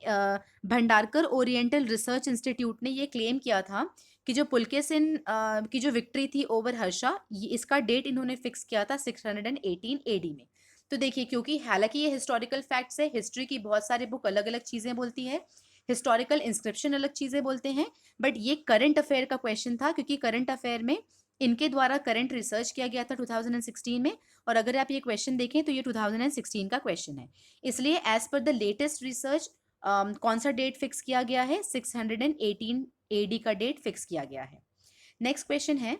भंडारकर ओरिएंटल रिसर्च इंस्टीट्यूट ने ये क्लेम किया था कि जो पुलकेशिन की जो विक्ट्री थी ओवर हर्षा, इसका डेट इन्होंने फिक्स किया था 618 एडी में। तो देखिए, क्योंकि हालांकि ये हिस्टोरिकल फैक्ट्स है, हिस्ट्री की बहुत सारे बुक अलग अलग चीजें बोलती है, हिस्टोरिकल इंस्क्रिप्शन अलग चीजें बोलते हैं, बट ये करंट अफेयर का क्वेश्चन था, क्योंकि करंट अफेयर में इनके द्वारा करंट रिसर्च किया गया था 2016 में। और अगर आप ये क्वेश्चन देखें तो ये 2016 का क्वेश्चन है। इसलिए as per the latest research कौन सा डेट फिक्स किया गया है? 618 एडी का डेट फिक्स किया गया है। नेक्स्ट क्वेश्चन है,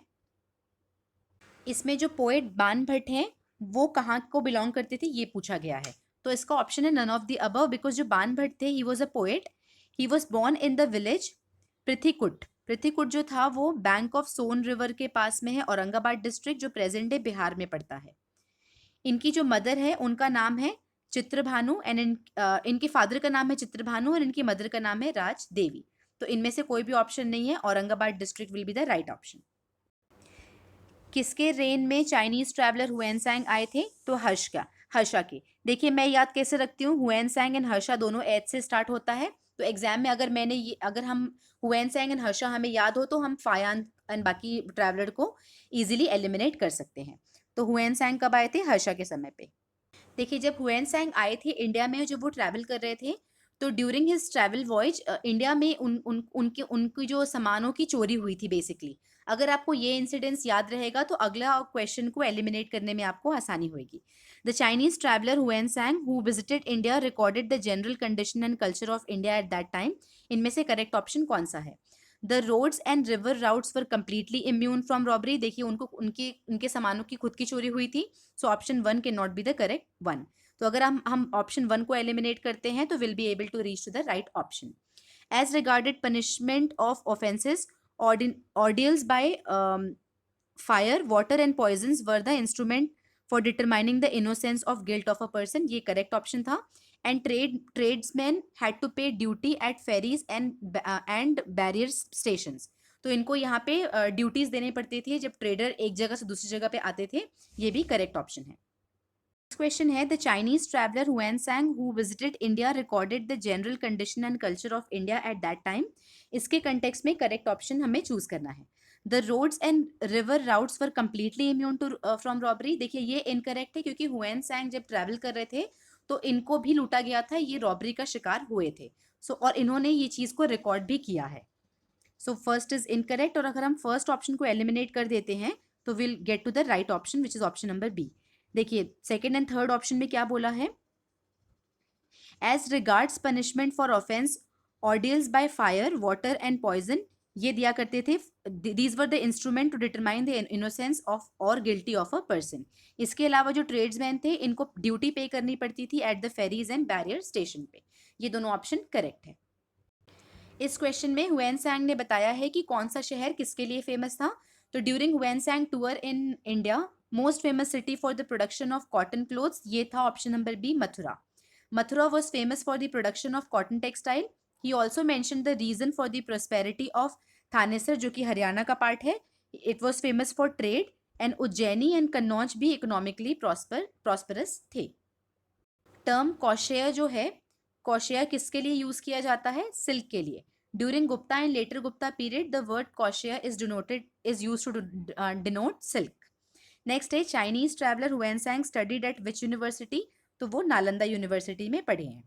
इसमें जो पोएट बाण भट्ट हैं वो कहाँ को बिलोंग करते थे, ये पूछा गया है। तो इसका ऑप्शन है none of the above, because जो बाण भट्ट थे he was a poet, he was born in the village Prithvikut. Prithvikut जो था वो बैंक ऑफ सोन रिवर के पास में है, औरंगाबाद डिस्ट्रिक्ट, जो प्रेजेंट डे बिहार में पड़ता है। इनकी जो मदर है उनका नाम है चित्रभानु एंड इनके फादर का नाम है चित्रभानु और इनकी मदर का नाम है राज देवी। तो इनमें से कोई भी ऑप्शन नहीं है, Aurangabad district will be the right option. किसके रेन में चाइनीज ट्रैवलर हुएनसांग आए थे? तो हर्षा के। देखिए मैं याद कैसे रखती हूँ, हुएनसांग एंड हर्षा दोनों एच से स्टार्ट होता है, तो एग्जाम में अगर हम हुएनसांग एंड हर्षा हमें याद हो तो हम फायान एंड बाकी ट्रैवलर को इजीली एलिमिनेट कर सकते हैं। तो हुएनसांग कब आए थे? हर्षा के समय पे। देखिए जब हुएनसांग आए थे इंडिया में, जब वो ट्रैवल कर रहे थे, तो during his travel voyage India में उनकी जो सामानों की चोरी हुई थी बेसिकली। अगर आपको ये इंसिडेंस याद रहेगा तो अगला क्वेश्चन को एलिमिनेट करने में आपको आसानी होगी। The Chinese traveller Hiuen Tsang who visited India recorded the general condition and culture of India at that time. इनमें से करेक्ट ऑप्शन कौन सा है? The roads and river routes were completely immune from robbery. देखिए उनको उनके सामानों की खुद की चोरी हुई थी, so option 1 can not be the correct one. तो अगर हम ऑप्शन 1 को एलिमिनेट करते हैं तो will be able to reach to the right option. As regarded punishment of offences, ordeals by fire, water and poisons were the instrument for determining the innocence of guilt of a person। ये correct option था। And tradesmen had to pay duty at ferries and barrier stations। तो इनको यहाँ पे duties देनी पड़ती थी जब ट्रेडर एक जगह से दूसरी जगह पे आते थे। ये भी करेक्ट ऑप्शन है। क्वेश्चन है the Chinese traveller Hiuen Tsang who visited India recorded the general condition and culture of India at that time. इसके कंटेक्स्ट में करेक्ट ऑप्शन हमें चूज करना है। The roads and river routes were completely immune to from robbery. देखिए ये incorrect है क्योंकि Hiuen Tsang जब ट्रैवल कर रहे थे तो इनको भी लूटा गया था, ये रॉबरी का शिकार हुए थे। और इन्होंने ये चीज को रिकॉर्ड भी किया है। सो फर्स्ट इज इनकरेक्ट, और अगर हम फर्स्ट ऑप्शन को एलिमिनेट कर देते हैं तो will get to the right option which is option number B. देखिए सेकेंड एंड थर्ड ऑप्शन में क्या बोला है? As regards punishment for offence, ordeals by fire, water and poison, ये दिया करते थे। These were the instrument to determine the innocence of और गिल्टी ऑफ अ पर्सन। इसके अलावा जो ट्रेड्समैन थे इनको ड्यूटी पे करनी पड़ती थी at the ferries and barrier station पे। ये दोनों ऑप्शन करेक्ट है। इस क्वेश्चन में हुएनसांग ने बताया है कि कौन सा शहर किसके लिए फेमस था। तो during Hiuen Tsang tour in India, most famous city for the production of cotton clothes, ये था option number B Mathura. Mathura was famous for the production of cotton textile. He also mentioned the reason for the prosperity of Thanesar, जो कि हरियाणा का part है। It was famous for trade, and Ujjaini and Kannauj भी economically prosperous थे। Term kaushey जो है, कौशेय किसके लिए यूज किया जाता है? सिल्क के लिए। During Gupta and later Gupta period the word kausheya is use to denote silk. Next है Chinese traveller Hiuen Tsang studied at which university? तो वो नालंदा यूनिवर्सिटी में पढ़े हैं।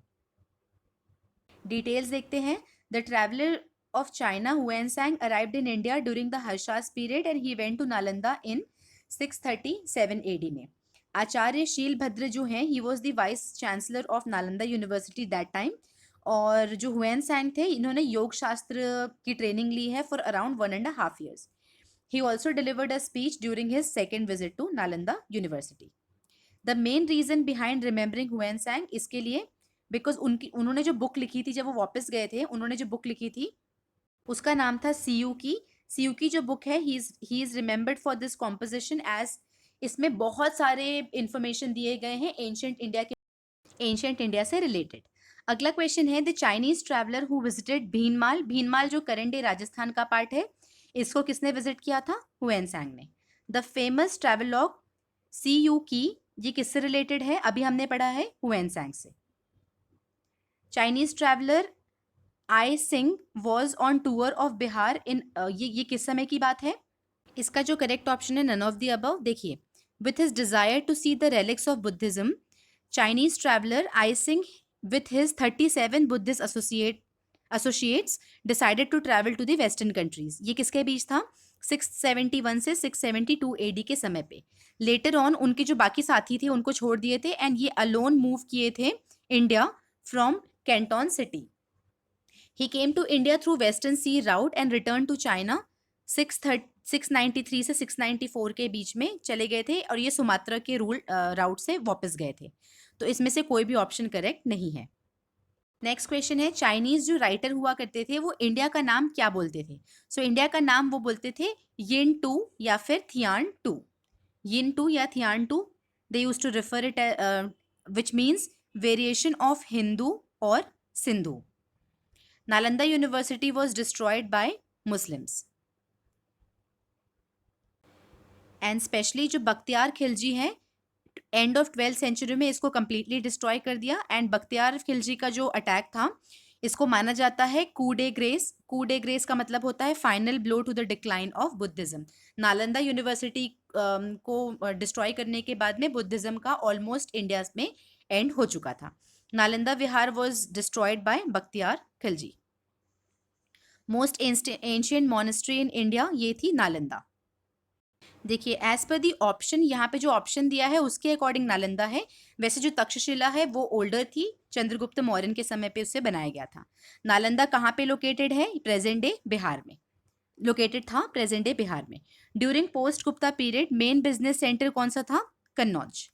डिटेल्स देखते हैं। The traveller of China Hiuen Tsang arrived in India during the Harsha's period and he went to Nalanda in 637 AD में। आचार्य शीलभद्र जो हैं he was the vice chancellor of Nalanda university that time. और जो हुएनसांग थे इन्होंने योग शास्त्र की ट्रेनिंग ली है for around 1.5 years। He also delivered a speech during his second visit to Nalanda University। The main reason behind remembering Huansang इसके लिए because उन्होंने जो बुक लिखी थी, जब वो वापस गए थे उन्होंने जो बुक लिखी थी उसका नाम था सीयू की। सीयू की जो बुक है he is remembered for this composition as इसमें बहुत सारे इंफॉर्मेशन दिए गए हैं एंशियंट इंडिया से रिलेटेड। अगला क्वेश्चन है the Chinese traveller who visited Bhinmal. Bhinmal जो करंट डे राजस्थान का पार्ट है, इसको किसने विजिट किया था? हुएनसांग ने। The famous travelogue Si Yu Ki, ये किससे रिलेटेड है? अभी हमने पढ़ा है हुएनसांग से। Chinese traveller I Tsing was on tour of Bihar in, ये किस समय की बात है? इसका जो करेक्ट ऑप्शन है नन ऑफ द अबव। देखिए with his desire to see the relics of Buddhism, Chinese traveller I Tsing with his 37 Buddhist associates decided to travel to the western countries। ये किसके बीच था? 671 से 672 AD के समय पे। Later on उनके जो बाकी साथी थे उनको छोड़ दिए थे एंड ये अलोन मूव किए थे India from Canton city. He came to India through western sea route and return to China 693 से 694 के बीच में चले गए थे और ये सुमात्रा के राउट से वापस गए थे। तो इसमें से कोई भी ऑप्शन करेक्ट नहीं है। नेक्स्ट क्वेश्चन है, चाइनीज जो राइटर हुआ करते थे वो इंडिया का नाम क्या बोलते थे? सो इंडिया का नाम वो बोलते थे यिन टू या फिर थियान टू। यिन टू या Tiantu, they use to refer it which means variation of Hindu और Sindhu. Nalanda university was destroyed by Muslims. And specially जो बख्तियार खिलजी है, एंड ऑफ 12th सेंचुरी में इसको कंप्लीटली डिस्ट्रॉय कर दिया। एंड बख्तियार खिलजी का जो अटैक था, इसको माना जाता है coup de grace. Coup de grace का मतलब होता है final blow to the decline of Buddhism. Nalanda university को डिस्ट्रॉय करने के बाद में बुद्धिज्म का ऑलमोस्ट इंडिया में एंड हो चुका था। Nalanda Vihara was destroyed by Bakhtiyar Khilji. Most ancient monastery in India, ये थी नालंदा। देखिए एज पर दी ऑप्शन, यहाँ पे जो ऑप्शन दिया है उसके अकॉर्डिंग नालंदा है। वैसे जो तक्षशिला है वो ओल्डर थी, चंद्रगुप्त मौर्य के समय पे उसे बनाया गया था। नालंदा कहाँ पे लोकेटेड है? प्रेजेंट डे बिहार में लोकेटेड था, प्रेजेंट डे बिहार में। During post Gupta period main business centre कौन सा था? कन्नौज।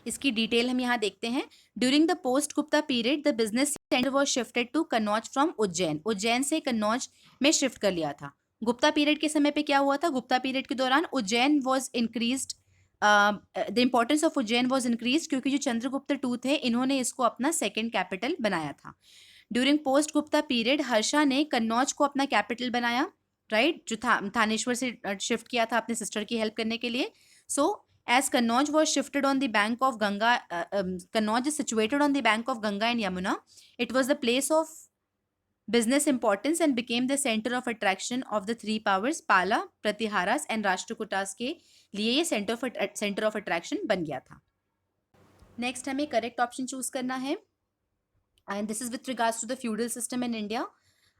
इसकी डिटेल हम यहाँ देखते हैं। During the post Gupta period the business centre was shifted to Kannauj from Ujjain. Ujjain से कन्नौज में शिफ्ट कर लिया था। गुप्ता पीरियड के समय पे क्या हुआ था? गुप्ता पीरियड के दौरान Ujjain was increased, the importance of Ujjain was increase, क्योंकि जो चंद्रगुप्त टू थे इन्होंने इसको अपना सेकेंड कैपिटल बनाया था। During post Gupta period Harsha ने कन्नौज को अपना कैपिटल बनाया, राइट, जो थानेश्वर से शिफ्ट किया था अपने सिस्टर की हेल्प करने के लिए। सो as Kannauj was shifted on the bank of Ganga, Kannauj is situated on the bank of Ganga and Yamuna. It was the place of business importance and became the center of attraction of the three powers, Pala, Pratiharas and Rashtrakutas के लिए ये center of attraction बन गया था। Next हमें correct option choose करना है, and this is with regards to the feudal system in India.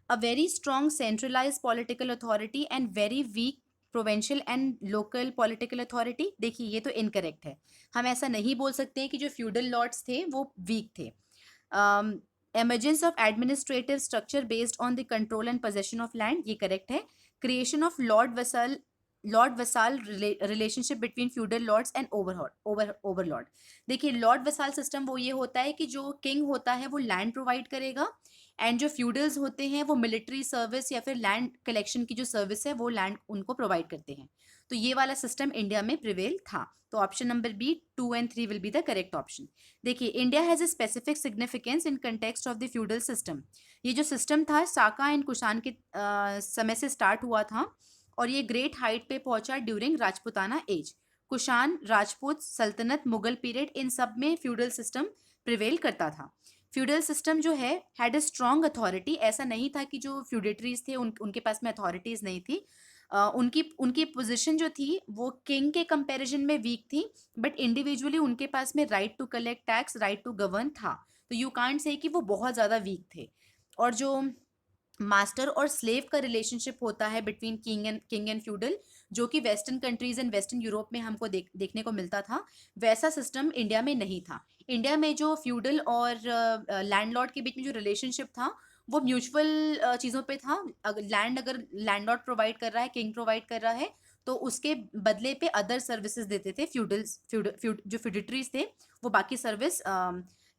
A very strong centralized political authority and very weak provincial and local political authority. देखिए ये तो incorrect है, हम ऐसा नहीं बोल सकते कि जो फ्यूडल लॉर्ड्स थे वो वीक थे। Emergence of administrative structure based on the control and possession of land, ये करेक्ट है। Creation of Lord vassal relationship between feudal lords and Overlord. देखिए लॉर्ड वसाल सिस्टम वो ये होता है कि जो किंग होता है वो लैंड प्रोवाइड करेगा, एंड जो फ्यूडल्स होते हैं वो मिलिट्री सर्विस या फिर लैंड कलेक्शन की जो सर्विस है वो लैंड उनको प्रोवाइड करते हैं। तो ये वाला सिस्टम इंडिया में प्रिवेल था। तो option number B 2 and 3 will be the correct option. देखिए India has a specific significance in context of the feudal system. ये जो सिस्टम था साका एंड कुषाण के समय से स्टार्ट हुआ था और ये ग्रेट हाइट पे पहुंचा ड्यूरिंग राजपुताना एज। कुषाण, राजपूत सल्तनत, मुगल पीरियड, इन सब में फ्यूडल सिस्टम प्रिवेल करता था। फ्यूडल सिस्टम जो है हैड अ स्ट्रॉन्ग अथॉरिटी। ऐसा नहीं था कि जो फ्यूडेटरीज थे उनके पास में अथॉरिटीज नहीं थी। उनकी पोजीशन जो थी वो किंग के कंपैरिजन में वीक थी, बट इंडिविजुअली उनके पास में right to collect tax, right to govern था। तो यू कांट से कि वो बहुत ज़्यादा वीक थे। और जो मास्टर और स्लेव का रिलेशनशिप होता है बिटवीन किंग एंड फ्यूडल, जो कि western countries and western Europe में हमको देखने को मिलता था, वैसा सिस्टम इंडिया में नहीं था। इंडिया में जो फ्यूडल और लैंडलॉर्ड के बीच में जो रिलेशनशिप था वो म्यूचुअल चीज़ों पे था। अगर लैंडलॉर्ड प्रोवाइड कर रहा है, किंग प्रोवाइड कर रहा है, तो उसके बदले पे अदर सर्विसेज देते थे जो फ्यूडिटरीज थे वो बाकी सर्विस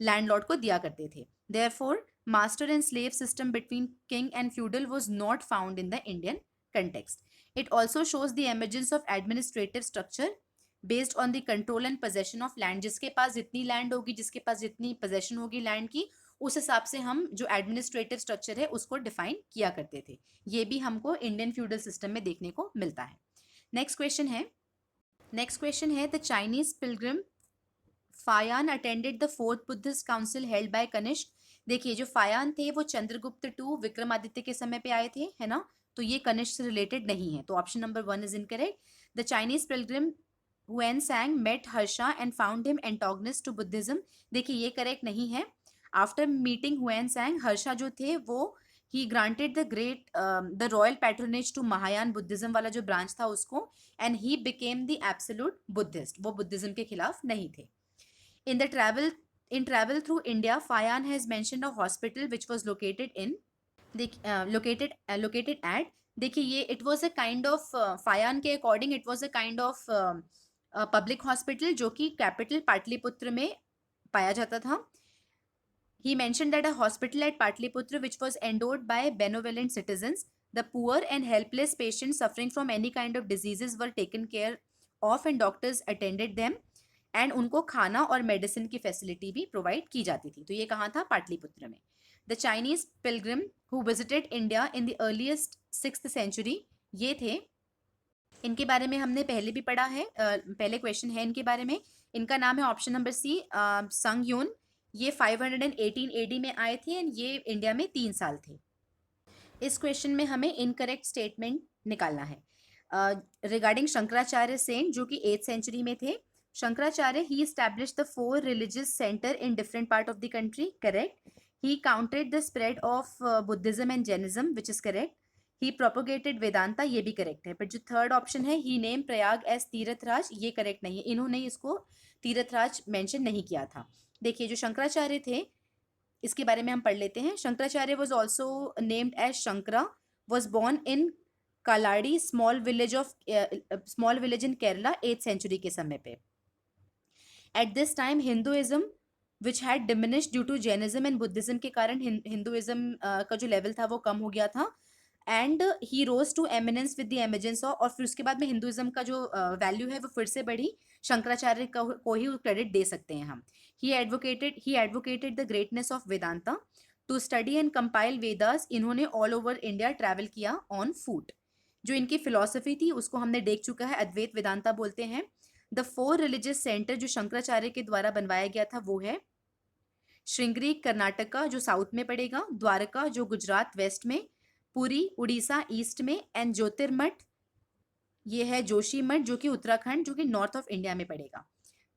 लैंडलॉर्ड को दिया करते थे। Therefore master and slave system between king and feudal was not found in the Indian context. It also shows the emergence of administrative structure based on the control and possession of land. जिसके पास जितनी land होगी, जिसके पास जितनी possession होगी land की, उस हिसाब से हम जो एडमिनिस्ट्रेटिव स्ट्रक्चर है उसको डिफाइन किया करते थे। ये भी हमको इंडियन फ्यूडल सिस्टम में देखने को मिलता है। नेक्स्ट क्वेश्चन है the Chinese pilgrim Faxian attended the fourth Buddhist council held by Kanishka. देखिए जो फायान थे वो चंद्रगुप्त टू विक्रमादित्य के समय पे आए थे, है ना, तो ये कनिष्क से रिलेटेड नहीं है। तो option number 1 is incorrect. The Chinese pilgrim Hiuen Tsang met Harsha and found him antagonist to Buddhism. देखिए ये करेक्ट नहीं है। आफ्टर मीटिंग हुएनसैंग, हर्षा जो थे वो he granted the royal patronage to Mahayana Buddhism वाला जो ब्रांच था उसको, and he became the absolute Buddhist. वो बुद्धिज्म के खिलाफ नहीं थे। In travel through India, Fayan has mentioned a hospital which was located at, देखिए ये it was a kind of Fayan के according it was a kind of public hospital जो कि कैपिटल पाटलिपुत्र में पाया जाता था. He mentioned that a hospital at Patliputra, which was endowed by benevolent citizens, the poor and helpless patients suffering from any kind of diseases were taken care of and doctors attended them. And उनको खाना और medicine की facility भी provide की जाती थी. तो ये कहाँ था? पाटलिपुत्र में. The Chinese Pilgrim who visited India in the earliest 6th century, ये थे. इनके बारे में हमने पहले भी पढ़ा है, पहले क्वेश्चन है इनके बारे में. इनका नाम है ऑप्शन नंबर सी, संग यून. ये 518 AD में आए थे एंड ये इंडिया में 3 साल थे. इस क्वेश्चन में हमें इनकरेक्ट स्टेटमेंट निकालना है. रिगार्डिंग शंकराचार्य सेन जो कि 8th century में थे. शंकराचार्य ही established the 4 religious center in different part of the country, correct. He countered the spread of Buddhism and Jainism, which is correct. He propagated Vedanta, ये भी करेक्ट है. But जो थर्ड ऑप्शन है, he named Prayag as तीर्थराज, ये correct नहीं है. इन्होंने इसको तीर्थराज मेंशन नहीं किया था. देखिए जो शंकराचार्य थे इसके बारे में हम पढ़ लेते हैं. Shankaracharya was also named as Shankara, was born in Kaladi, small village in Kerala 8th century के समय पे. At this time Hinduism which had diminish due to Jainism and Buddhism के कारण हिंदुइज्म का जो लेवल था वो कम हो गया था. And he rose to eminence with the emergence of, और फिर उसके बाद में हिंदुइज्म का जो वैल्यू है वो फिर से बढ़ी. शंकराचार्य को ही क्रेडिट दे सकते हैं हम. He advocated the greatness of Vedanta. To study and compile Vedas, इन्होंने ऑल ओवर इंडिया ट्रैवल किया ऑन फूट. जो इनकी फिलॉसफी थी उसको हमने देख चुका है, अद्वैत वेदांता बोलते हैं. द 4 रिलीजियस सेंटर जो शंकराचार्य के द्वारा बनवाया गया था वो है श्रृंगेरी कर्नाटका जो साउथ में पड़ेगा, द्वारका जो गुजरात वेस्ट में, पुरी उड़ीसा ईस्ट में, एंड ज्योतिर्मठ ये है जोशी मठ जो कि उत्तराखंड जो कि नॉर्थ ऑफ इंडिया में पड़ेगा.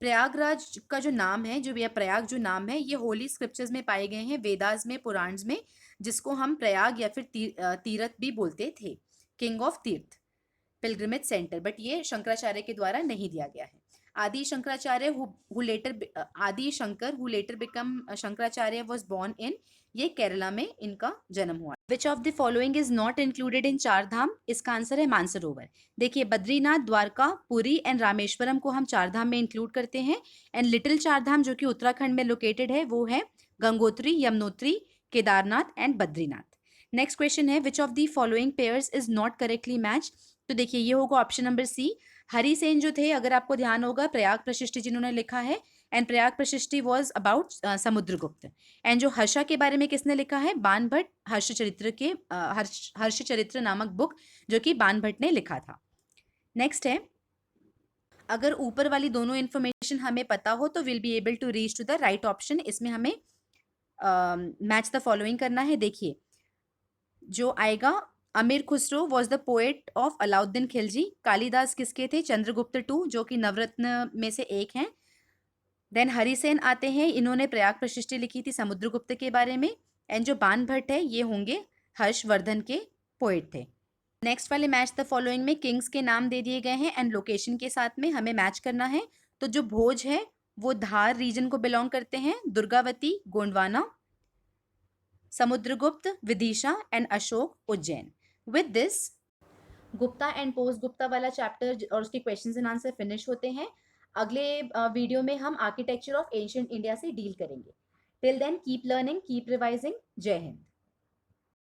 प्रयागराज का जो नाम है, जो यह प्रयाग जो नाम है, ये होली स्क्रिप्चर्स में पाए गए हैं, वेदास में, पुराण्स में, जिसको हम प्रयाग या फिर तीर्थ भी बोलते थे. किंग ऑफ तीर्थ पिलग्रिमेज सेंटर, बट ये शंकराचार्य के द्वारा नहीं दिया गया है. आदि शंकराचार्य आदि Shankar who letter become Shankaracharya was born इन, ये केरला में इनका जन्म हुआ. विच of the following is not included in चार धाम? इसका आंसर है मानसरोवर. देखिए बद्रीनाथ, द्वारका, पुरी एंड रामेश्वरम को हम चार धाम में इंक्लूड करते हैं. एंड लिटिल चार धाम जो कि उत्तराखंड में लोकेटेड है वो है Gangotri, Yamunotri, Kedarnath and Badrinath. Next question है which of the following pairs is not correctly match? तो देखिए ये होगा ऑप्शन नंबर सी. हरिसेन जो थे, अगर आपको ध्यान होगा, प्रयाग प्रशिष्टि जिन्होंने लिखा है, and Prayag Prashasti was about Samudragupta. And जो हर्षा के बारे में किसने लिखा है? बाणभट्ट. हर्ष चरित्र नामक बुक जो कि बाणभट्ट ने लिखा था. नेक्स्ट है, अगर ऊपर वाली दोनों इन्फॉर्मेशन हमें पता हो तो will be able to reach to the right option. इसमें हमें मैच द फॉलोइंग करना है. देखिए जो आएगा, अमीर Khusro was the poet of Alauddin Khilji. Kalidas किसके थे? चंद्रगुप्त टू जो कि नवरत्न में से एक हैं. देन हरिसेन आते हैं, इन्होंने प्रयाग प्रशिष्टि लिखी थी समुद्रगुप्त के बारे में. एंड जो बाणभट्ट है ये होंगे हर्षवर्धन के पोएट थे. नेक्स्ट वाले मैच द फॉलोइंग में किंग्स के नाम दे दिए गए हैं एंड लोकेशन के साथ में हमें मैच करना है. तो जो भोज है वो धार रीजन को बिलोंग करते हैं, Durgavati Gondwana, Samudragupta Vidisha and Ashok Ujjain. With this Gupta and post Gupta वाला चैप्टर और उसके क्वेश्चंस एंड आंसर फिनिश होते हैं. अगले वीडियो में हम आर्किटेक्चर ऑफ एंशिएंट इंडिया से डील करेंगे. Till then keep learning, keep revising. जय हिंद.